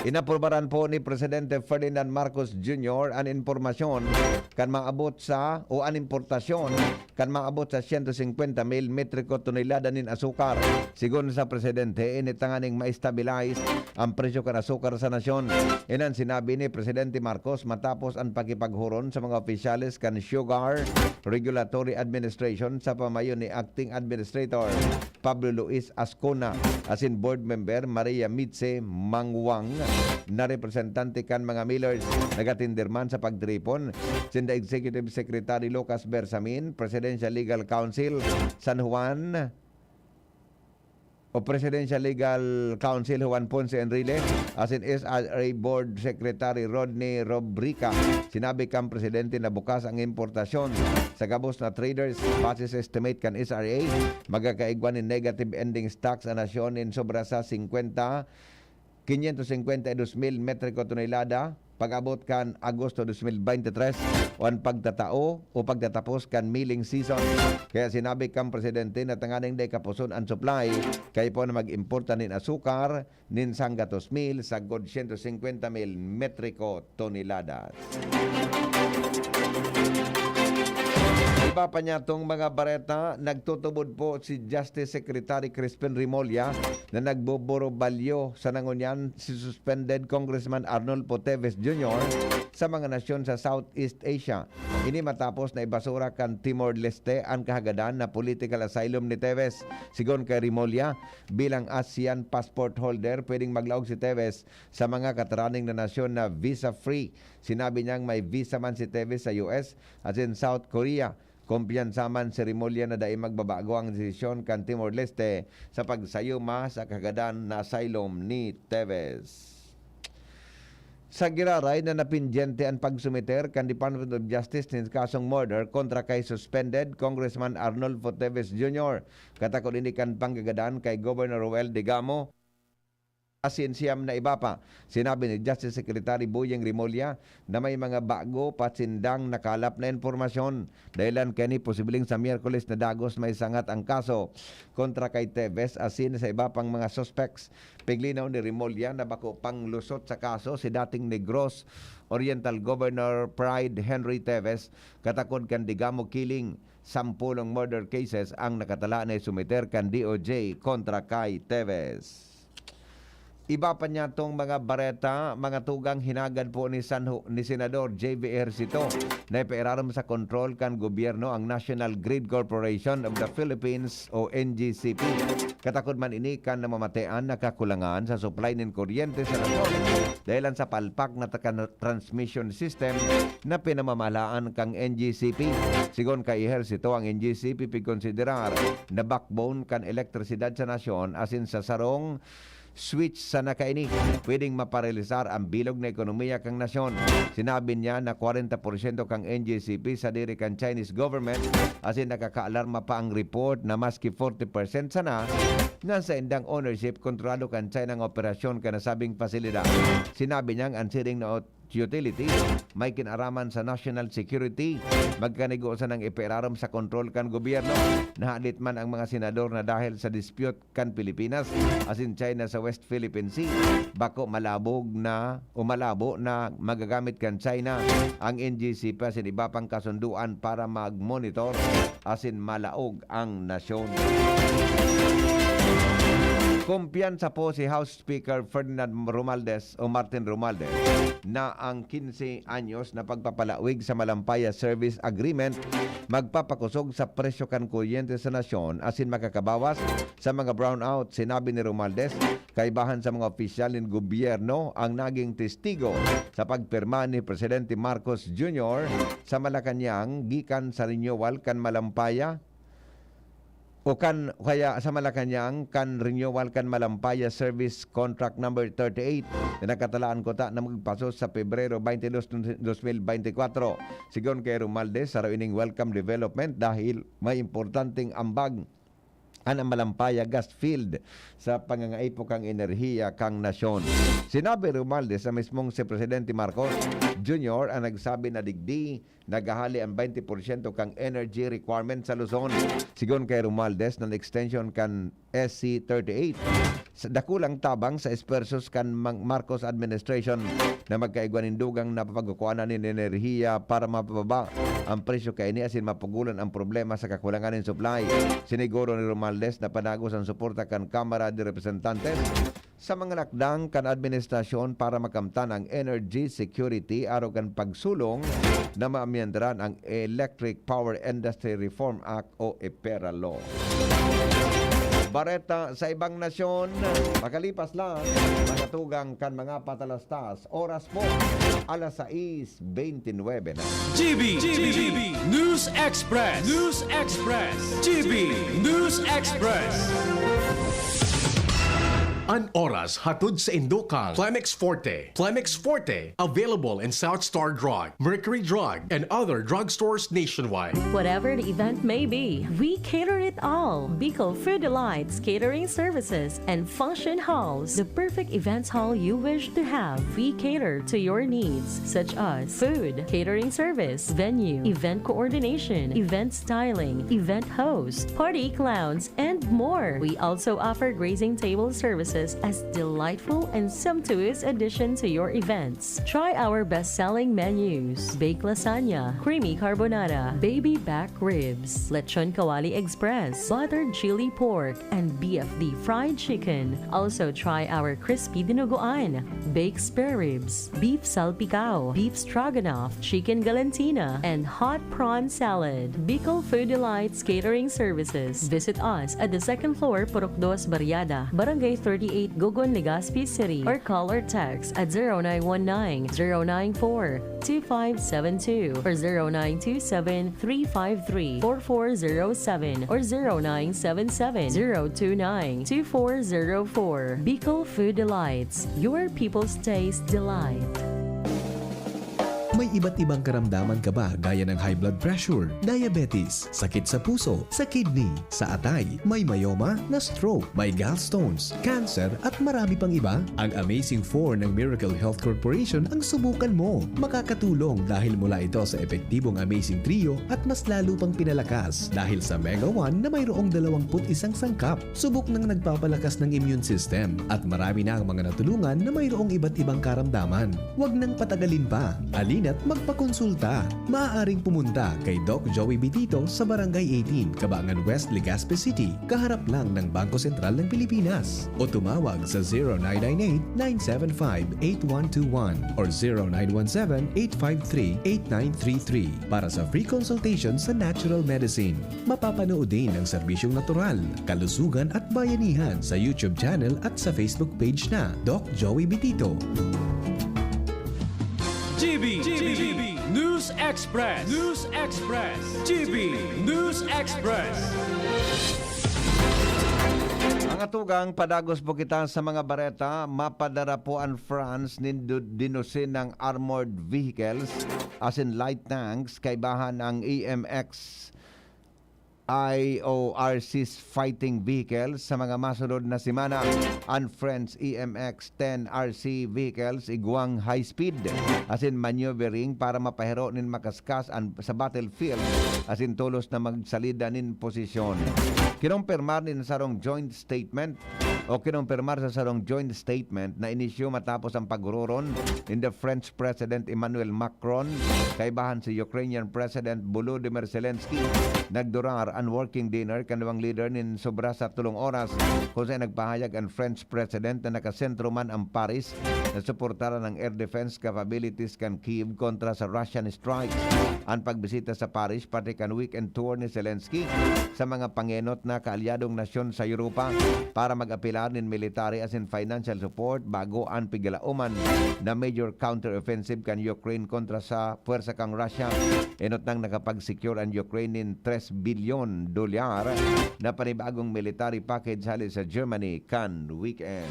Inaprubaran po ni Presidente Ferdinand Marcos Jr. ang impormasyon kan maabot sa o ang importasyon kan maabot sa 150,000 metriko tonelada nin asukar. Sigon sa Presidente, initanganing ma-stabilize ang presyo kan asukar sa nasyon. Inan sinabi ni Presidente Marcos matapos ang pakipaghuron sa mga opisyales kan Sugar Regulatory Administration sa pamayon ni Acting Administrator Pablo Luis Ascona asin Board Member Maria Mitze Mangwang na representante kan mga millers. Nagatindirman sa pagtripon sinda Executive Secretary Lucas Bersamin, Presidential Legal Council San Juan o Presidential Legal Council Juan Ponce Enrile asin SRA Board Secretary Rodney Robrica. Sinabi kang Presidente na bukas ang importasyon sa gabos na traders base sa estimate kan SRA magkakaigwan in negative ending stocks ang nasyon in sobra sa 552,000 metriko tonelada pag-abot kan Agosto 2023 o ang pagtatao o pagtatapos kan milling season. Kaya sinabi kang Presidente na tanganing day kapuson ang supply kay po na mag-importa nin asukar nin sangga 2,000 sa god 150,000 metriko toneladas. Iba pa niya itong mga bareta, nagtutubod po si Justice Secretary Crispin Rimolya na nagboboro-balyo sa nangunyan si suspended Congressman Arnolfo Teves Jr. sa mga nasyon sa Southeast Asia. Ini matapos na ibasura kan Timor-Leste ang kahagadan na political asylum ni Teves. Sigon kay Rimolya, bilang ASEAN passport holder, pwedeng maglaog si Teves sa mga kataraning na nasyon na visa-free. Sinabi niyang may visa man si Teves sa US at in South Korea. Kumpiyansa man si Rimolya na dahil magbabago ang desisyon kan Timor-Leste sa pagsayuma sa kagadan na asylum ni Teves. Sa giraray na napindyente ang pagsumiter kan Department of Justice ng kasong murder kontra kay suspended Congressman Arnolfo Teves Jr. Katakot ini kan panggagadan kay Governor Roel Digamo asin siyam na iba pa. Sinabi ni Justice Secretary Boyeng Rimolya na may mga bago patsindang nakalap na informasyon. Dahilan kani posibleng sa Miyerkules na dagos may sangat ang kaso kontra kay Teves asin sa iba pang mga suspects. Piglinaw ni Rimolya na bako pang lusot sa kaso si dating Negros Oriental Governor Pride Henry Teves katakod kan Digamo killing. 10 murder cases ang nakatala na sumiter kan DOJ kontra kay Teves. Iba pa niya itong mga bareta, mga tugang hinagad po ni Senador J.V. Ejercito na ipairaram sa kontrol kan gobyerno ang National Grid Corporation of the Philippines o NGCP. Katakod man ini kan namamatean na kakulangan sa supply ng kuryente sa nasyon dahilan sa palpak na transmission system na pinamamalaan kang NGCP. Sigon kay Ejercito, ang NGCP pikonsiderar na backbone kan elektrisidad sa nasyon asin sa sarong switch sa nakaini. Pwedeng maparalisar ang bilog na ekonomiya kang nasyon. Sinabi niya na 40% kang NGCP sa diri kang Chinese government asin nakakaalarma pa ang report na maski 40% sana nga sa indang ownership kontrolado kan China ang operasyon ka nasabing pasilidad. Sinabi niyang ang siring na utility may kinaraman sa national security. Magkanegosyo ng iperarom sa kontrol kan gobyerno. Nahalit man ang mga senador na dahil sa dispute kan Pilipinas asin China sa West Philippine Sea. Bako malabo na magagamit kan China ang NGCP asin iba pang kasunduan para mag-monitor asin malaog ang nasyon. Kumpiyansa po si House Speaker Ferdinand Romualdez o Martin Romualdez na ang 15 anyos na pagpapalawig sa Malampaya Service Agreement magpapakusog sa presyo kan kuryente sa nasyon asin makakabawas sa mga brownout. Sinabi ni Romualdez, kaibahan sa mga opisyal ng gobyerno ang naging testigo sa pagpirma ni Presidente Marcos Jr. sa Malacanang gikan sa renewal kan Malampaya o kaya sa Malacanang kan renewal kan Malampaya Service Contract number 38 na nakatalaan ko na magpaso sa Pebrero 22, 2024. Sigon kay Romualdez sa ining welcome development dahil may importanteng ambag ang Malampaya gas field sa pangangaipo kang enerhiya kang nasyon. Sinabi Romualdez sa mismong si Presidente Marcos Jr. ang nagsabi na digdi nagahali ang 20% kang energy requirement sa Luzon. Sigon kay Romualdez ng extension kan SC38 sa dakulang tabang sa espersos kan Marcos administration na magkaigwanindugang napapagkukuanan ng enerhiya para mapababa ang presyo kay ini asin mapugulan ang problema sa kakulangan ng supply. Siniguro ni Romualdez na panagos ang suporta kan Kamara de Representantes sa mga lakdang kan administrasyon para makamtan ang energy security araw kan pagsulong na maamyandaran ang Electric Power Industry Reform Act o EPERA Law. Bareta sa ibang nasyon, makalipas lang magatugang kan mga patalastas. Oras po, alas 6:29 na. GB News Express. GB News Express. An oras hatod sa Indokal. Climex Forte. Available in South Star Drug, Mercury Drug, and other drugstores nationwide. Whatever the event may be, we cater it all. Bicol Food Delights Catering Services and Function Halls, the perfect events hall you wish to have. We cater to your needs such as food, catering service, venue, event coordination, event styling, event host, party clowns, and more. We also offer grazing table services as delightful and sumptuous addition to your events. Try our best-selling menus: baked lasagna, creamy carbonara, baby back ribs, lechon kawali express, buttered chili pork, and BFD fried chicken. Also try our crispy dinuguan, baked spare ribs, beef salpicao, beef stroganoff, chicken galantina, and hot prawn salad. Bicol Food Delights Catering Services. Visit us at the second floor, Purok 2, Barriada, Barangay 38, Gogon, Legazpi City, or call or text at 0919-094-2572 or 0927-353-4407 or 0977-029-2404. Bicol Food Delights, your people's taste delight. May iba't ibang karamdaman ka ba gaya ng high blood pressure, diabetes, sakit sa puso, sa kidney, sa atay, may myoma, na stroke, may gallstones, cancer at marami pang iba? Ang Amazing 4 ng Miracle Health Corporation ang subukan mo. Makakatulong dahil mula ito sa epektibong Amazing Trio at mas lalo pang pinalakas dahil sa Mega 1 na mayroong 21 sangkap. Subok ng nagpapalakas ng immune system at marami na ang mga natulungan na mayroong iba't ibang karamdaman. Huwag nang patagalin pa. At magpakonsulta. Maaaring pumunta kay Doc Joey Bitito sa Barangay 18, Cabangan West, Legazpi City, kaharap lang ng Bangko Sentral ng Pilipinas. O tumawag sa 0998-975-8121 or 0917-853-8933 para sa free consultation sa natural medicine. Mapapanood din ang serbisyong natural, kalusugan at bayanihan sa YouTube channel at sa Facebook page na Doc Joey Bitito. GB News Express. GB News Express. Ang Mga tugang, padagos po kita sa mga bareta. Mapadara po ang France dinusin ng armored vehicles as in light tanks kaibahan ang EMX IORC's fighting vehicles sa mga masunod na semana. Ang French EMX-10 RC vehicles iguang high speed as in maneuvering para mapahero nin makaskas sa battlefield as in tulos na magsalida nin posisyon. Kinumpirmar nin sarong joint statement na inisyu matapos ang pagruron in the French President Emmanuel Macron kaibahan si Ukrainian President Volodymyr Zelensky. Nagdurar ang working dinner kanawang leader nin sobra sa 3 oras kung saan nagpahayag ang French President na nakasentro man ang Paris na suportaran ng air defense capabilities kan Kyiv kontra sa Russian strikes. Ang pagbisita sa Paris pati kan weekend tour ni Zelensky sa mga pangenot na kaalyadong nasyon sa Europa para mag-apilar nin military as in financial support bago ang pigilauman na major counter-offensive kan Ukraine kontra sa puwersa kang Russia. Enot nang nakapag-secure ang Ukraine nin $3 billion na panibagong military package hali sa Germany kan weekend.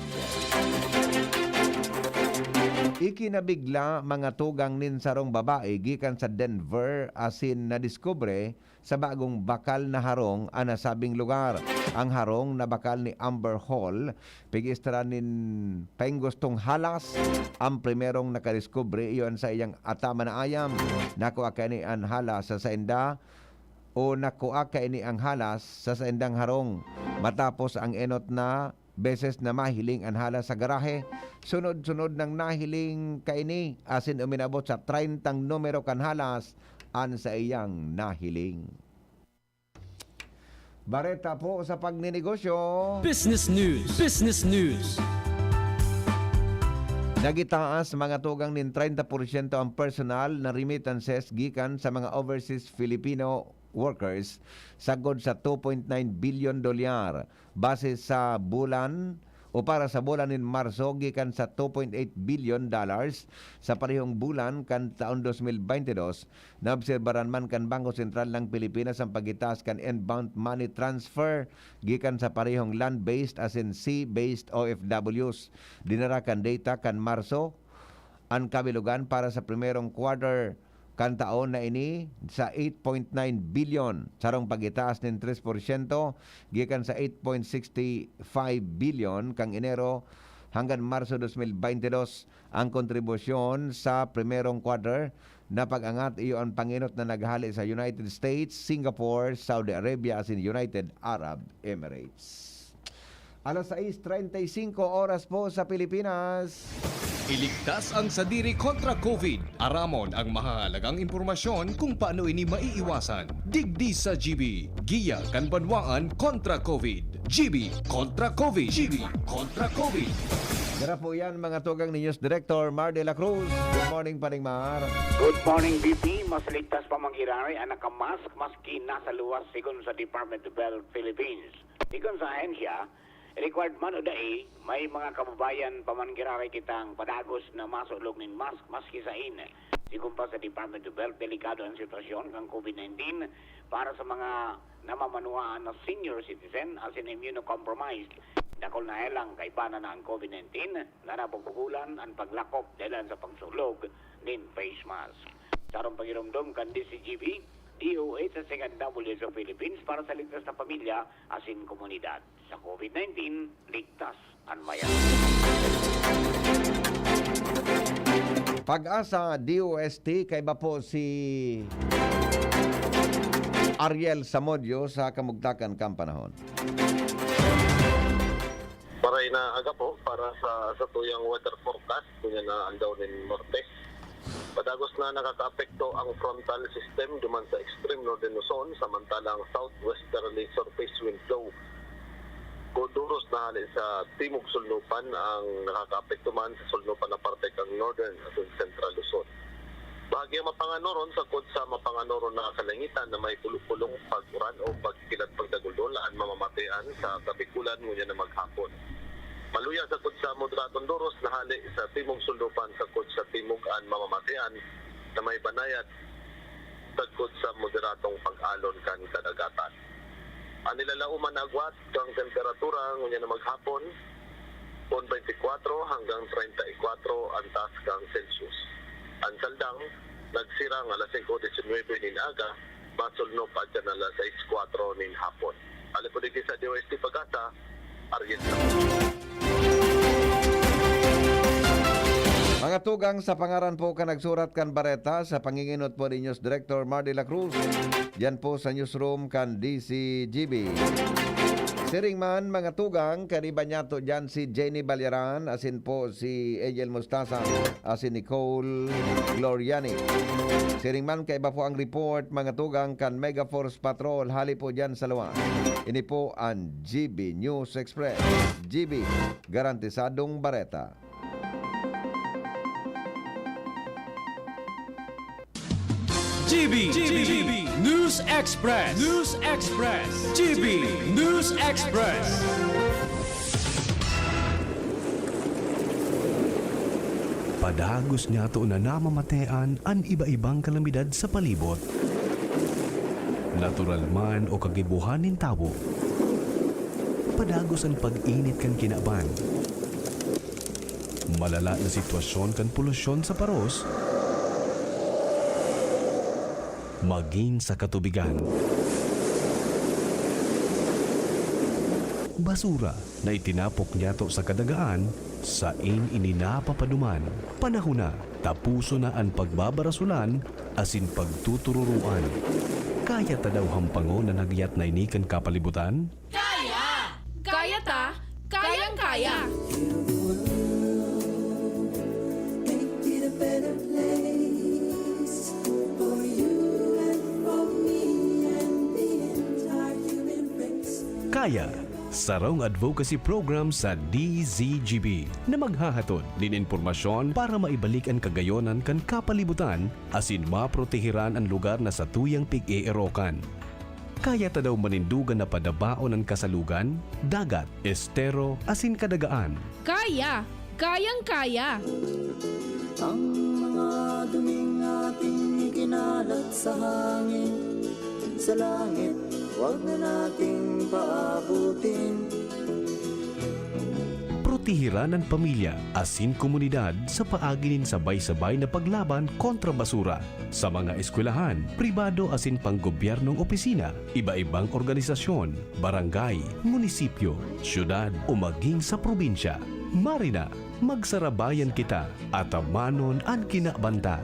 Ikinabigla mga tugang nin sarong babae gikan sa Denver asin na diskubre sa bagong bakal na harong ang nasabing lugar. Ang harong na bakal ni Amber Hall pigistra nin penggustong halas ang primerong nakadiskubre iyon sa iyang atama na ayam. Nakuha kani ang halas sa sainda o nakuha kani ang halas sa saindang harong matapos ang enot na beses na mahiling ang halas sa garahe. Sunod-sunod ng nahiling kaini asin uminabot sa 30 numero kan halas an sa iyang nahiling. Bareta po sa pagninegosyo. Business News. Business News. Nagitaas mga tugang nin 30% ang personal na remittances gikan sa mga overseas Filipino workers sagod sa $2.9 billion base sa bulan o para sa bulan nin Marso gikan sa $2.8 billion sa parehong bulan kan taon 2022. Naobserbaran man kan Bangko Sentral ng Pilipinas ang pagitaas kan inbound money transfer gikan sa parehong land-based as in sea-based OFWs. Dinara kan data kan Marso ang kabilugan para sa primerong quarter kan taon na ini sa 8.9 billion sarong pagitaas nin 3% gikan sa 8.65 billion kang Enero hanggang Marso 2022. Ang kontribusyon sa primerong quarter na pag-angat iyo ang panginot na naghali sa United States, Singapore, Saudi Arabia as in United Arab Emirates. Alas 6:35 oras po sa Pilipinas. Iligtas ang sadiri kontra COVID. Aramon ang mahalagang impormasyon kung paano ini maiiwasan. Digdi sa GB. Giya kan banwaan kontra COVID. GB kontra COVID. GB kontra COVID. Dara po yan mga tugang ni News Director Mar de la Cruz. Good morning, Paring Mar. Good morning, BP. Mas ligtas pa manghirari ang nakamask maski nasa luwas sigon sa Department of Health Philippines. Sigon sa ahensya, required man o dai, may mga kababayan pamanggirari kitang padagos na masulog nin mask maski sa in. Sigun pa sa Department of Health, delikado ang sitwasyon ng COVID-19 para sa mga namamanuaan na senior citizen as in immunocompromised. Dakol na helang kay pana na ang COVID-19 na napupugulan ang paglakop dahil sa pagsulog nin face mask. Sarong pagirumdum kan DCGB, DOH sa second WHO Philippines para sa ligtas na pamilya asin komunidad. Sa COVID-19, ligtas ang bayan. Pag-asa DOST kay ba po si Ariel Samodio sa kamugtakan kang panahon. Maray na aga po para sa tuyang weather forecast kunya na andaw nin norte. Padagos na nakakaapekto ang frontal system duman sa extreme northern Luzon samantalang southwesterly surface wind flow. Kuduros na hali sa timog sulnupan ang nakakaapekto man sa sulnupan na parte kang northern at central Luzon. Bahagya mapanganoron sakod sa mapanganoron na kalangitan na may pulong pag-uran o pagkilat pagdagulolaan mamamatayan sa kabikulan ngunya na maghapon. Maluya sakod sa moderatong doros na hali sa timog sulnupan sakod sa timugan mamamatayan na may banayat sakod sa moderatong pag-alon kan kadagatan. Ang nilalauman na agwat kang temperatura ngunya na maghapon 24 hanggang 34 ang taas kang Celsius. Ang saldang nagsirang alas 5:19 nin aga, basulno pa dyan alas 6:04 nin hapon. Alipodigi sa DOST Pag-asa, Ariel. Mga tugang sa pangaran po ka nagsurat kan bareta sa panginginot po ni News Director Mar de la Cruz. Yan po sa newsroom kan DCGB. Siring man mga tugang, kaniba niya to dyan si Jenny Balyaran, asin po si Angel Mustasa, asin Nicole Gloriani. Siring man kaiba po ang report mga tugang kan Mega Force Patrol, hali po dyan sa luwan. Ini po ang GB News Express. GB, garantisadong bareta. GB News Express. GB News Express. Padagos niya to na namamatean ang iba-ibang kalamidad sa palibot. Natural man o kagibuhan ng tao. Padagos ang pag-init kan kinaban. Malala na sitwasyon kan polusyon sa paros. Maging sa katubigan. Basura na itinapok niya to sa kadagaan, sa ininapapaduman. Panahon na, tapuso na ang pagbabarasulan, asin pagtutururuan. Kaya ta daw hampango na nagyat na inikan kapalibutan? Kaya! Kaya ta! Kayang-kaya! Kaya, sarong advocacy program sa DZGB na maghahatod din impormasyon para maibalik ang kagayonan kan kapalibutan asin maprotehiran ang lugar na sa tuyang pig-eerokan. Kaya ta daw manindugan na padabaon ang kasalugan, dagat, estero, asin kadagaan. Kaya! Kayang-kaya! Ang mga duming ating ikinalat sa hangin, sa langit, huwag na nating paabutin. Protehiran ang pamilya, asin komunidad sa paaginin sabay-sabay na paglaban kontra basura. Sa mga eskwelahan, pribado asin panggobyernong opisina, iba-ibang organisasyon, barangay, munisipyo, syudad o maging sa probinsya. Marina, magsarabayan kita at amanon ang kinabanta.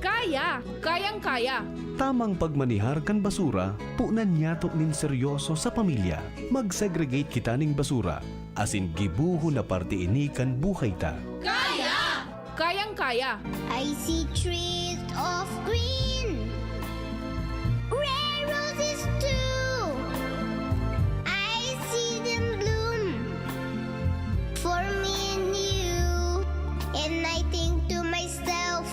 Kaya! Kayang-kaya! Tamang pagmanihar kan basura, punan niyato nin seryoso sa pamilya. Mag-segregate kita ning basura, asin gibuho na parte ini kan buhay ta. Kaya! Kayang-kaya! I see trees of green, red roses too. I see them bloom for me and you, and I think to myself,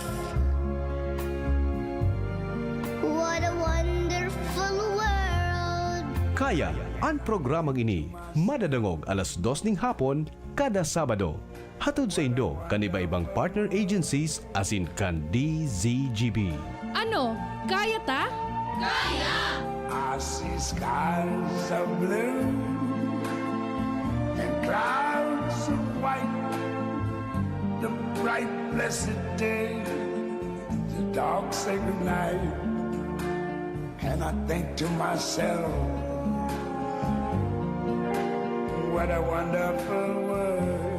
what a wonderful world. Kaya, ang programang ini, madadangog alas 2 ning hapon, kada Sabado. Hatod sa Indo, kan iba-ibang partner agencies asin kan DZGB. Ano? Kaya ta? Kaya! I see skies of blue and clouds of white, the bright blessed day, the dark sacred night, and I think to myself, what a wonderful world.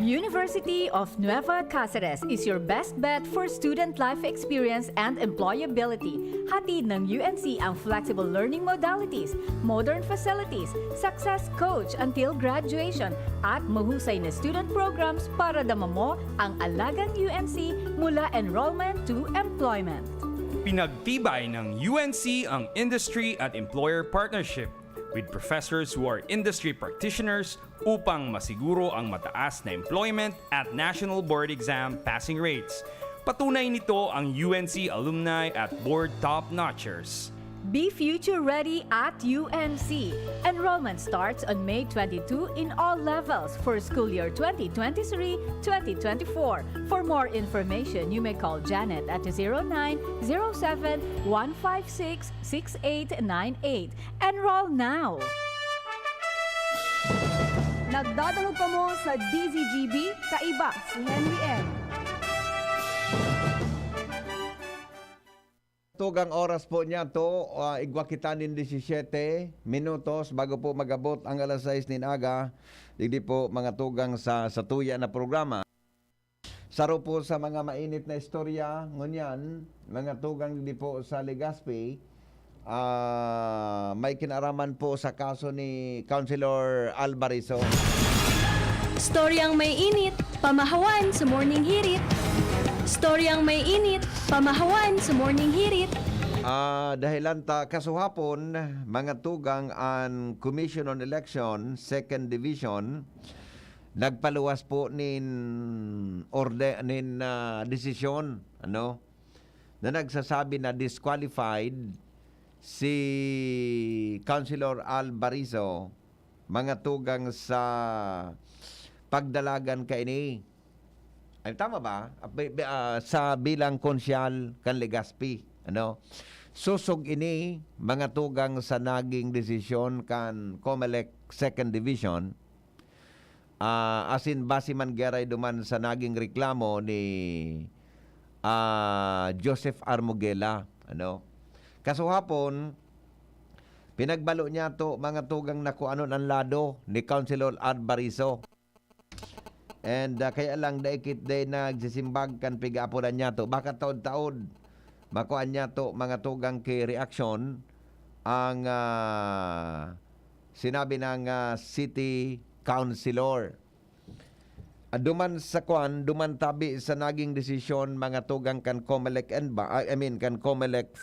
University of Nueva Cáceres is your best bet for student life experience and employability. Hatid ng UNC ang flexible learning modalities, modern facilities, success coach until graduation, at mahusay na student programs para dama mo ang alagang UNC mula enrollment to employment. Pinagtibay ng UNC ang industry at employer partnership with professors who are industry practitioners upang masiguro ang mataas na employment at national board exam passing rates. Patunay nito ang UNC alumni at board top-notchers. Be future ready at UNC. Enrollment starts on May 22 in all levels for school year 2023-2024. For more information, you may call Janet at 0907-156-6898. Enroll now! Nagdadalog pa mo sa DZGB, kaiba si Henry M. Tugang oras po niya to, igwa kita nin 17 minutos bago po magabot ang alas 6 nin aga. Hindi po mga tugang sa tuya na programa. Saro po sa mga mainit na istorya, ngunyan, mga tugang hindi po sa Legazpi, may kinaraman po sa kaso ni Councilor Albarizo. Storyang may init, pamahawan sa morning hirit. Storyang may init, pamahawan sa morning hirit. Dahilan ta kasuhapon, mga tugang ang Commission on Election, 2nd Division, nagpaluwas po nin desisyon, na nagsasabi na disqualified si Councilor Albarizo, mga tugang sa pagdalagan kaini. Ay, tama ba? Sa bilang konsyal kan Legazpi, susog ini mga tugang sa naging desisyon kan COMELEC 2nd Division, asin basi man geray duman sa naging reklamo ni Joseph Armugela, Kasuhapon, pinagbalo niya to mga tugang na kuanon ang lado ni Councilor Albarizo. And kaya lang daikit day nagsisimbag kan pigapunan niya to. Baka taod-taod makuan niya to mga tugang kay reaction ang sinabi ng city councilor. Duman sa duman tabi sa naging desisyon mga tugang kan COMELEC kan COMELEC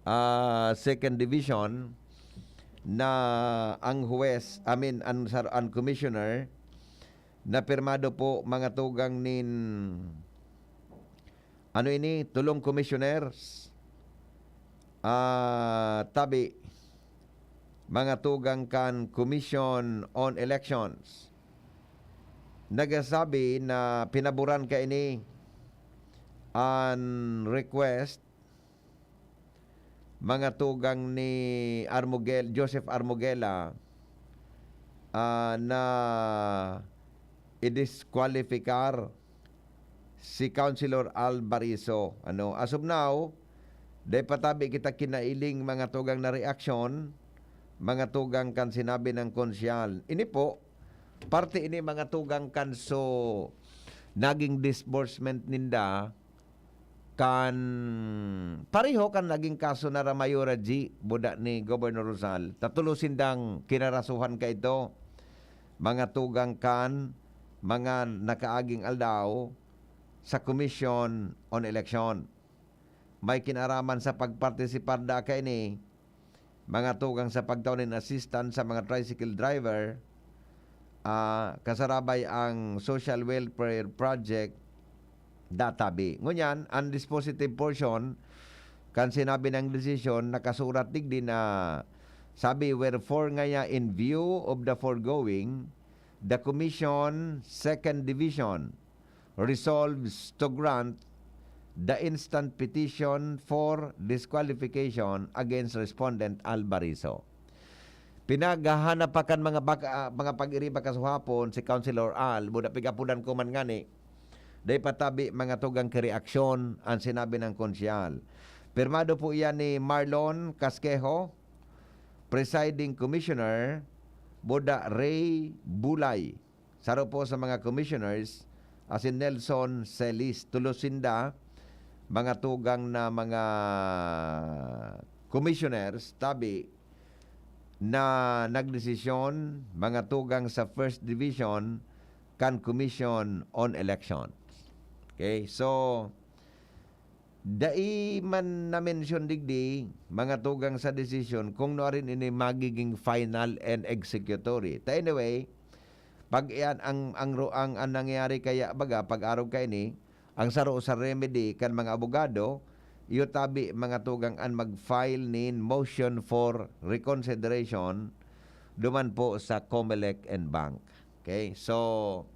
2nd Division na ang huwes, ang commissioner na pirmado po mga tugang nin tulong commissioners tabi mga tugang kan Commission on Elections nagasabi na pinaburan ka ini an request mga tugang ni Joseph Armugela na i-disqualificar si Councilor Albarizo. As of now, day patabi kita kinailing mga tugang na reaksyon, mga tugang kan sinabi ng konsyal. Ini po, parte ini mga tugang kan so naging disbursement ninda kan pareho kan naging kaso na Ramayora G buda ni Governor Rosal. Tatulusin dang kinarasuhan ka ito, mga tugang kan mga nakaaging aldaw sa Commission on Election. May kinaraman sa pagpartisipar da kay ni mga tugang sa pagtawnin assistant sa mga tricycle driver, kasarabay ang Social Welfare Project databi. Ngunyan, ang dispositive portion kan sinabi ng decision nakasurat digdi na sabi wherefore ngaya in view of the foregoing, the Commission 2nd Division resolves to grant the instant petition for disqualification against respondent Albarizo. Pinaghahanap pa kan mga pag-iriba kasuhapon si Councilor Al, buda pigapudan ko man ngani, day patabi mga tugang kireaksyon ang sinabi ng konsyal. Pirmado po iyan ni Marlon Casquejo, Presiding Commissioner, Boda Ray Bulay. Saro po sa mga commissioners, asin Nelson Celis, tulusinda, mga tugang na mga commissioners, tabi, na nagdesisyon, mga tugang sa 1st Division, kan Commission on Elections. Okay, so, dai man na-mention digdi, mga tugang sa decision, kung no rin ini magiging final and executory. Ta anyway, pag iyan ang nangyayari kaya baga, pag araw kay ni, ang saro sa remedy kan mga abogado, iyo tabi mga tugang an mag-file nin motion for reconsideration duman po sa COMELEC and Bank. Okay? So,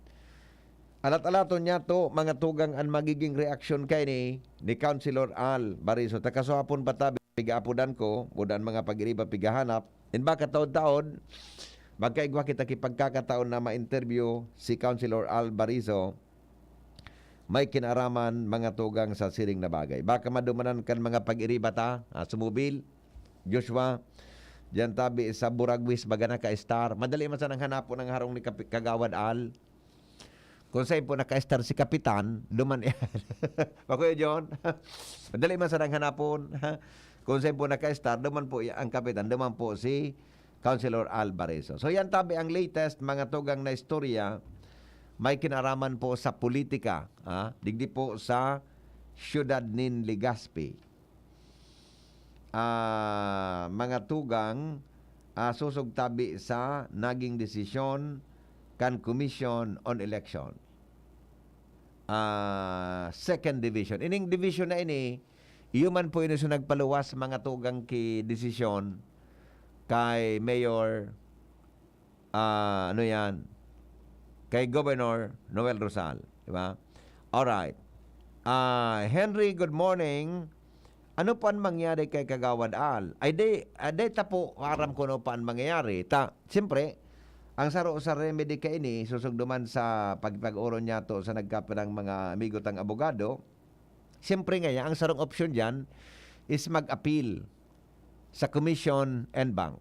alat-alaton niya to, mga tugang ang magiging reaksyon kay ni Councilor Al Bariso. Takasuhapon pa tabi, pigaapudan ko, budan mga pag-iriba pigahanap. In baka taon-taon, magkaigwa kita kipagkakataon na ma-interview si Councilor Al Bariso, may kinaraman mga tugang sa siring na bagay. Baka madumanan kan mga pag-iriba ta, sumubil, Joshua, diyan tabi sa Buragwis, baga na ka-star. Madali man sa nang hanapon ng harong ni Kagawad Al. Kung sa'yo po naka-star si Kapitan, duman yan. Pakuya John, madali man sa nang hanapon. Kung sa'yo po naka-star, duman po ang Kapitan, duman po si Councilor Al Bariso. So yan tabi ang latest mga tugang na istorya, may kinaraman po sa politika, digdi po sa siyudad nin Legazpi. Mga tugang susog tabi sa naging desisyon kan Commission on Election. Second division. Ining division na ini, iyon po ino sa nagpaluwas mga tugang ki desisyon kay Mayor kay Governor Noel Rosal, di ba? Alright. Henry, good morning. Ano pa ang mangyari kay Kagawad Al? Ay ta po, aram ko no pa ang mangyayari. Siyempre, ang saro sa remedy ka ini, susugduman sa pagpag-oro niya to sa nagkapanang mga amigo tang abogado, siyempre nga ang sarong option dyan is mag-appeal sa Commission and Bank.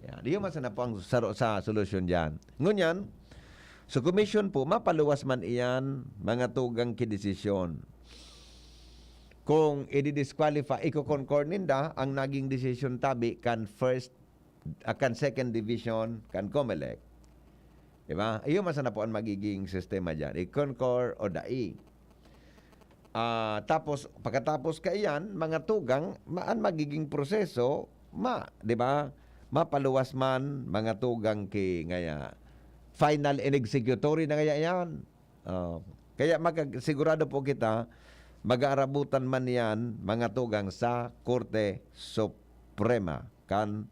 Yan. Di yung masana po ang saro sa solusyon dyan. Ngunyan, so commission po, mapaluwas man iyan mga tugang kidesisyon. Kung i-disqualify, iko-concur ninda ang naging decision tabi kan second division kan COMELEC. Diba? Iyo masana po ang magiging sistema dyan. I-concur o dai. Tapos, pagkatapos kaiyan, mga tugang, magiging proseso, diba? Mapaluwas man mga tugang ngaya. Final and executory na kaya yan. Kaya sigurado po kita, mag-aarabutan man yan mga tugang sa Korte Suprema kan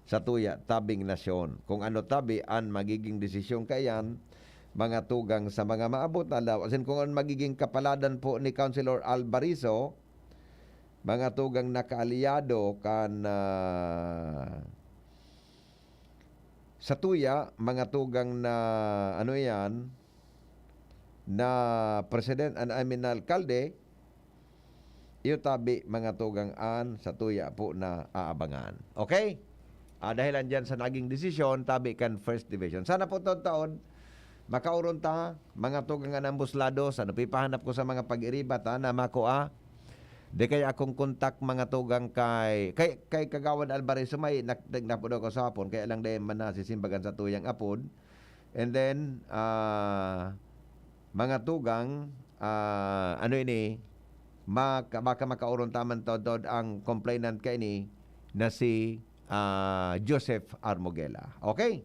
sa tuya tabing nasyon. Kung ano tabi ang magiging desisyon kayan, mga tugang sa mga maabot na law. Asin kung ano magiging kapaladan po ni Councilor Al Bariso, mga tugang nakaaliyado kan sa tuya, mga tugang na na president na alkalde, iyo tabi mga tugang sa tuya po na aabangan. Okay? Dahil andyan sa naging desisyon, tabi kan first division. Sana po taon makauron ta, mga tugang ng buslado, sa napipahanap ko sa mga pag-iriba na makuha. Di kaya akong kontak mga tugang kay Kagawad Al Bariso, may nagnapo daw ko sa hapon, kaya lang dahil man na sisimbagan sa tuyang apod. And then, mga tugang, baka makauron taman tod ang complainant kay ni na si Joseph Armoguela. Okay?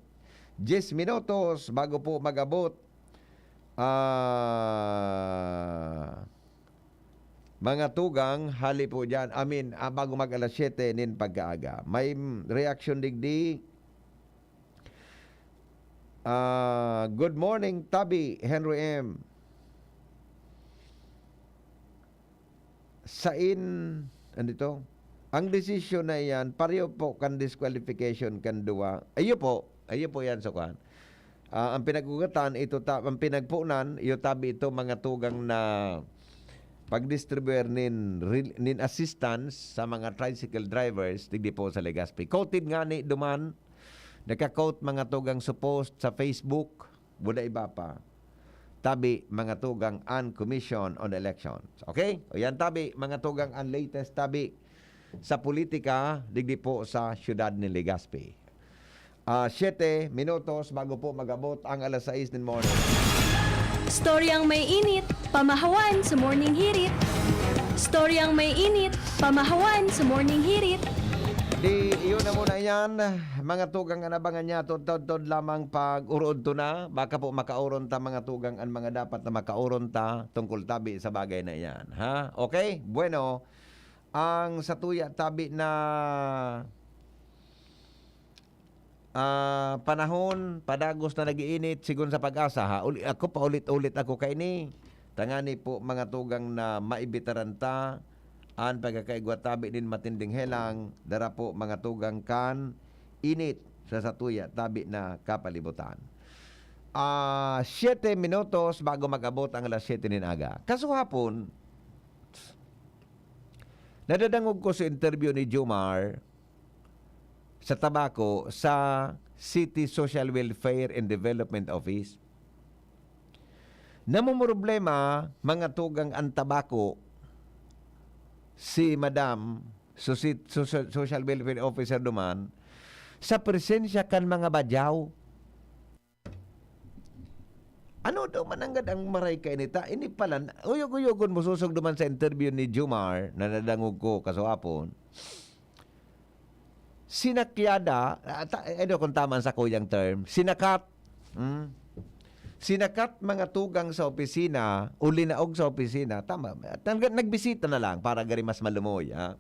10 minutos bago po magabot mga tugang, hali po dyan. Bago mag alas 7 nin pagkaaga. May reaction digdi. Good morning, Tabi, Henry M. Andito, ang desisyon na yan, pareho po kan disqualification kan duwa. Ayo po yan sukan. Ang pinagugatan, ang pinagpunan, iyo tabi ito mga tugang na pag-distribuer nin assistance sa mga tricycle drivers digdi po sa Legazpi. Quoted nga ni duman, naka-quote mga tugang suppost sa Facebook, buda iba pa. Tabi mga tugang an Commission on Elections. Okay? O yan tabi mga tugang an latest tabi sa politika digdi po sa siyudad ni Legazpi. 7 minutos bago po magabot ang alas 6 ng morning. Storyang may init, pamahawan sa morning hirit. Storyang may init, pamahawan sa morning hirit. Di iyon na muna yan. Mga tugang anabangan niya, tod lamang pag uron to na. Baka po makauron ta mga tugang ang mga dapat na makauron ta tungkol tabi sa bagay na yan. Ha? Okay? Bueno, ang satuya tabi na panahon padagos na nagiinit sigon sa pag-asa ha. Ako paulit-ulit ako kay ni tangani po mga tugang na maibitaranta an pagkakaigwa tabi din matinding helang dara po mga tugang kan init sa satuya tabi na kapalibutan. 7 minutos bago mag-abot ang alas 7 nin aga. Kasuhapon, nadadangog ko sa interview ni Jomar sa tabako sa City Social Welfare and Development Office. Namumroblema mga tugang ang tabako si Madam Social Welfare Officer duman sa presensya kan mga badyaw. Ano daw mananggad ang maray kay nita? Ini pala, uyog-uyogon mo susog duman sa interview ni Jomar na nadangog ko kaswapon. Sinakyada, ano kung tama sa kuyang term, sinakat. Sinakat mga tugang sa opisina, uli naog sa opisina, tama, nagbisita na lang para gari mas malumoy. Ha?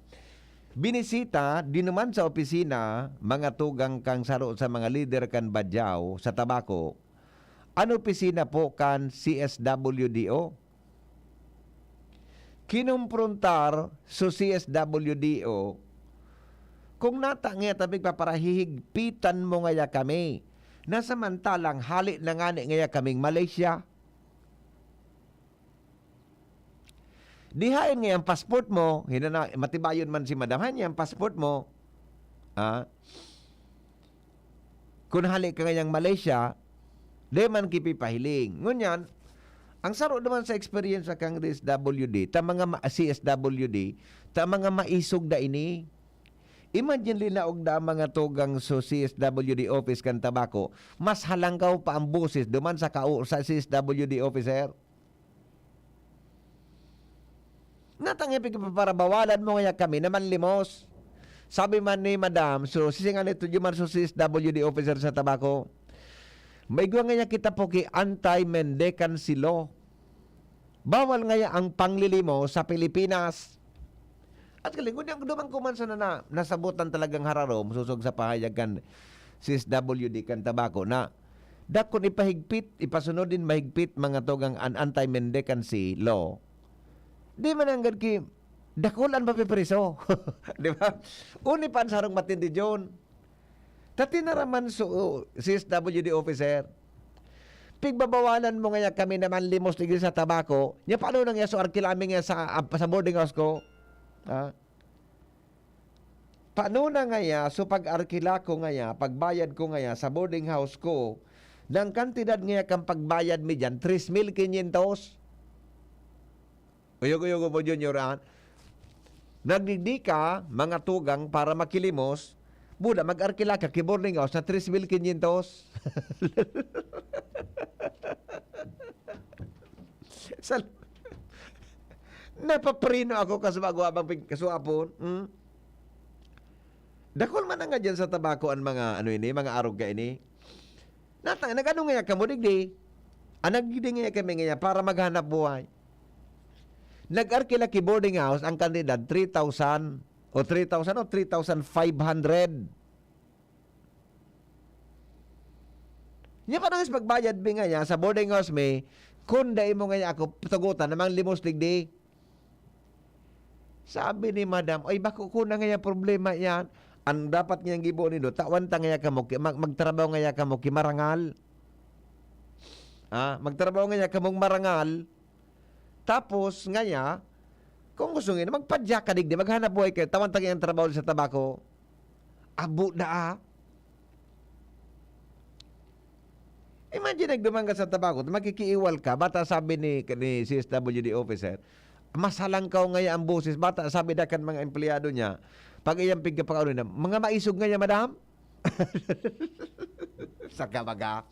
Binisita, di naman sa opisina, mga tugang kang saro sa mga leader kan badyaw sa tabako. Ano opisina po kan CSWDO? Kinumprontar sa CSWDO kung nata nga tabig paparahihigpitan mo ngaya kami na samantalang hali na nga ngaya kaming Malaysia. Dihain nga yung passport mo, hinana, matibayon man si madam, yung passport mo, kung hali ka ngayang Malaysia, di man kipi pahiling. Ngunyan, ang saro naman sa experience sa kang CSWD, ta mga CSWD, ta mga maisog da ini. Imagine linaog da mga tugang so CSWD office kan tabako, mas halanggaw pa ang busis duman sa CSWD officer. Natangipig para bawalan mo nga kami naman limos. Sabi man ni madam, so sisingan ito yung so CSWD officer sa tabako. May gwa nga kita po ki anti-mendecancy law. Bawal nga ang panglilimo sa Pilipinas. At kalingkod yung dumang kumansa na nasabutan talagang hararom, susog sa pahayag kan CSWD kan tabako na dakon ipahigpit, ipasunod din mahigpit mga togang anti-mendecancy law. Di man ang ki dakulan pa pipreso. Di ba? Uni pan sarong matindi John. Tatinaraman so CSWD officer. Pigbabawalan mo nga kami naman limos tigil sa tabako. Nya paano nang so arkilami nga sa boarding house ko? Ha? Paano na nga so pag-arkila ko nga pagbayad ko nga sa boarding house ko, ng kantidad nga kang pagbayad mi dyan, 3,500. Uyog-uyog mo junior nagdigdi ka mga tugang para makilimos. Buda, mag-arkila ka, keyboarding house na 3,500. Napaprino ako kaswagwabang kasuapon. Dakol man nga dyan sa tabako ang mga, mga arog ka ini. Nag-ano nga ka mo, digdi. Nagdigdi nga kami nga para maghanap buhay. Nag-arkila keyboarding house, ang kandidat, 3,000 o 3,000 o 3,500. Nya pa nang pagbayad bi nga niya sa boarding house may kun dai mo nga ako tugutan namang limos digdi. Sabi ni madam, ay bako ko na nga problema yan. Ang dapat niyang gibo nindo tawan ta nga ka mo magtrabaho nga ka mo ki marangal. Magtrabaho nga ka mong marangal. Tapos nga kung gusto nga magpadya ka digdi, maghanap buhay kayo, tawan-tagi ang trabaho sa tabako, abo na Imagine nagdumang ka sa tabako, makikiiwal ka, bata sabi ni CSWD officer, masalang ka ngaya ang boses, bata sabi na kan mga empleyado niya, pag iyampig ka pa na, mga maisog nga niya, madam? Saka baga.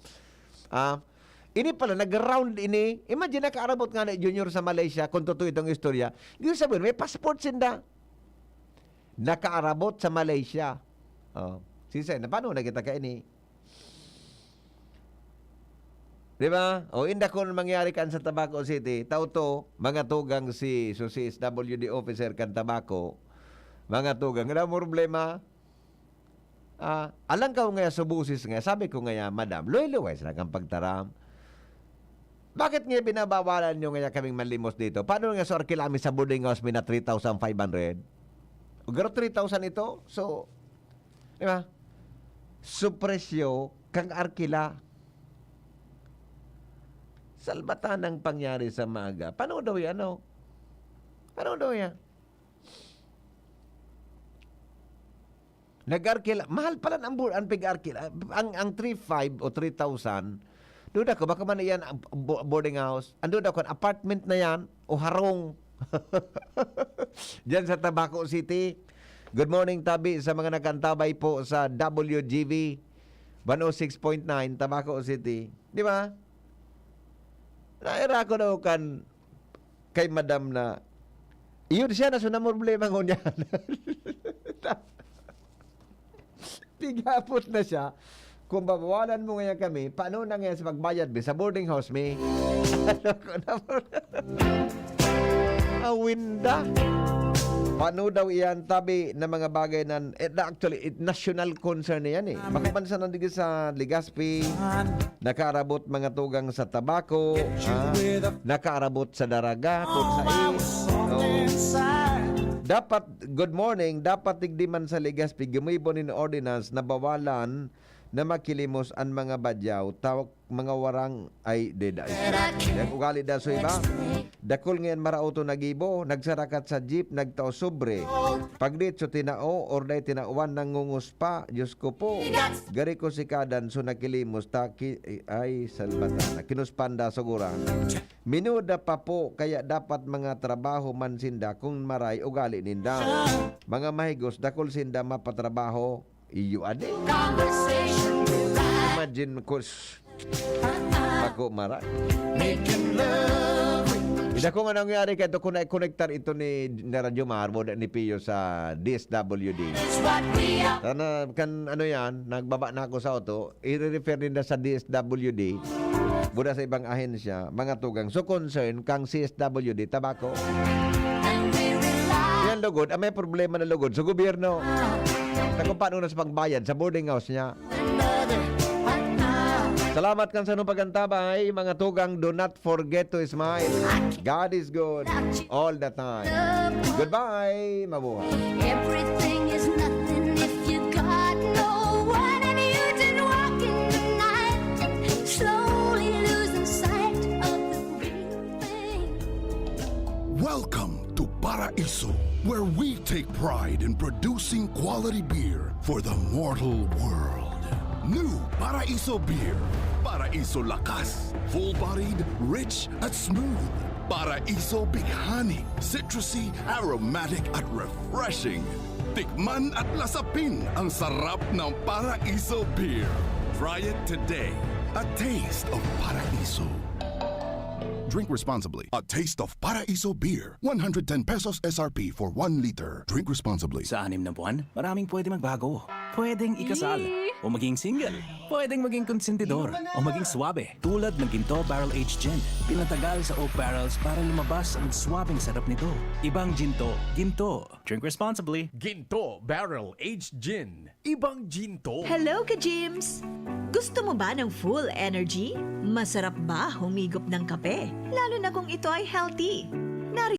Ini pala, nag-round ini. Imagine, nakaarabot nga na junior sa Malaysia, kung totoo itong istorya. Hindi sabihin, may passport sinda. Nakaarabot sa Malaysia. Sisay, na paano nakita ka ini? Diba? Inda kung mangyari kan sa Tabaco City, tauto, mga tugang si SWD officer kan Tabaco, Mga tugang, nga mo problema. Alang ka nga subusis nga, sabi ko nga, madam, luway-luway sa kang pagtaram. Bakit nga binabawalan nyo nga kaming manlimos dito? Paano nga sa arkilami sa boarding house may na 3,500? O garo 3,000 ito? So, di ba? Supresyo kang arkila. Salbatan ang pangyari sa maaga. Paano daw yan, no? Paano daw yan? Nag-arkila. Mahal pala ang pig-arkila. Ang 3,500 o 3,000, doon ako, baka man yan boarding house. Andun ako, apartment na yan o harong. Diyan sa Tabaco City. Good morning, Tabi, sa mga nakantabay po sa WGV 106.9 Tabaco City. Di ba? Naira ko daw kan kay madam na iyon siya na sunang problema ko niyan. Tigapot na siya. Kung babawalan mo ngayon kami, paano na ngayon sa pagbayad sa boarding house, me? Ano ko na awinda. Paano daw iyan, Tabi, na mga bagay na, actually, national concern na yan eh. Makapansa nandigil sa Legazpi, nakaarabot mga tugang sa tabako, nakaarabot sa daraga, kung dapat, good morning, dapat tigdiman sa Legazpi, gumibon in ordinance na bawalan na makilimos ang mga badyaw, tawag mga warang ay deda. Yang ugali da so iba. Dakol ngayon marauto nagibo, nagsarakat sa jeep, nagtao sobre. Pagdit so tinao, or day tinauan nangungus pa, Diyos ko po. Gari ko si Kadan, so nakilimos, ay salbatan. Kinuspanda sigura. Minuda pa po, kaya dapat mga trabaho man sinda, kung maray, ugali ninda. Mga mahigos, dakol sinda mapatrabaho, iyo ade. Imagine ko ako mara. Ida ko nga nangyari kaya ito kung na-connectar ito ni Radyo Marmo ni Pio sa DSWD. Sana kan ano yan, nagbaba na ako sa auto, i-refer din na sa DSWD. Buda sa ibang ahensya, mga tugang. So concern kang CSWD, tabako. Yan lugod, may problema na lugod sa gobyerno. Kung paano na sa pagbayad sa boarding house niya. Salamat kan sa nung pagantabay, mga tugang. Do not forget to smile. God is good all the time. Goodbye, mabuhay. Everything is nothing if you got no one, and you didn't walk in the night, slowly losing sight of the real thing. Welcome to Paraiso, where we take pride in producing quality beer for the mortal world. New Paraiso beer. Paraiso lakas. Full-bodied, rich at smooth. Paraiso bighani. Citrusy, aromatic at refreshing. Tikman at lasapin ang sarap ng Paraiso beer. Try it today. A taste of Paraiso. Drink responsibly. A taste of Paraiso beer. 110 pesos SRP for 1 liter. Drink responsibly. Sa 6 na buwan, maraming pwede magbago. Pwedeng ikasal, o maging single. Pwedeng maging konsentidor, o maging swabe. Tulad ng Ginto Barrel Aged Gin. Pinatagal sa oak barrels para lumabas ang swabing sarap nito. Ibang Ginto, Ginto. Drink responsibly. Ginto Barrel Aged Gin. Ibang Ginto. Hello, ka-Jims! Gusto mo ba ng full energy? Masarap ba humigop ng kape? Lalo na kung ito ay healthy.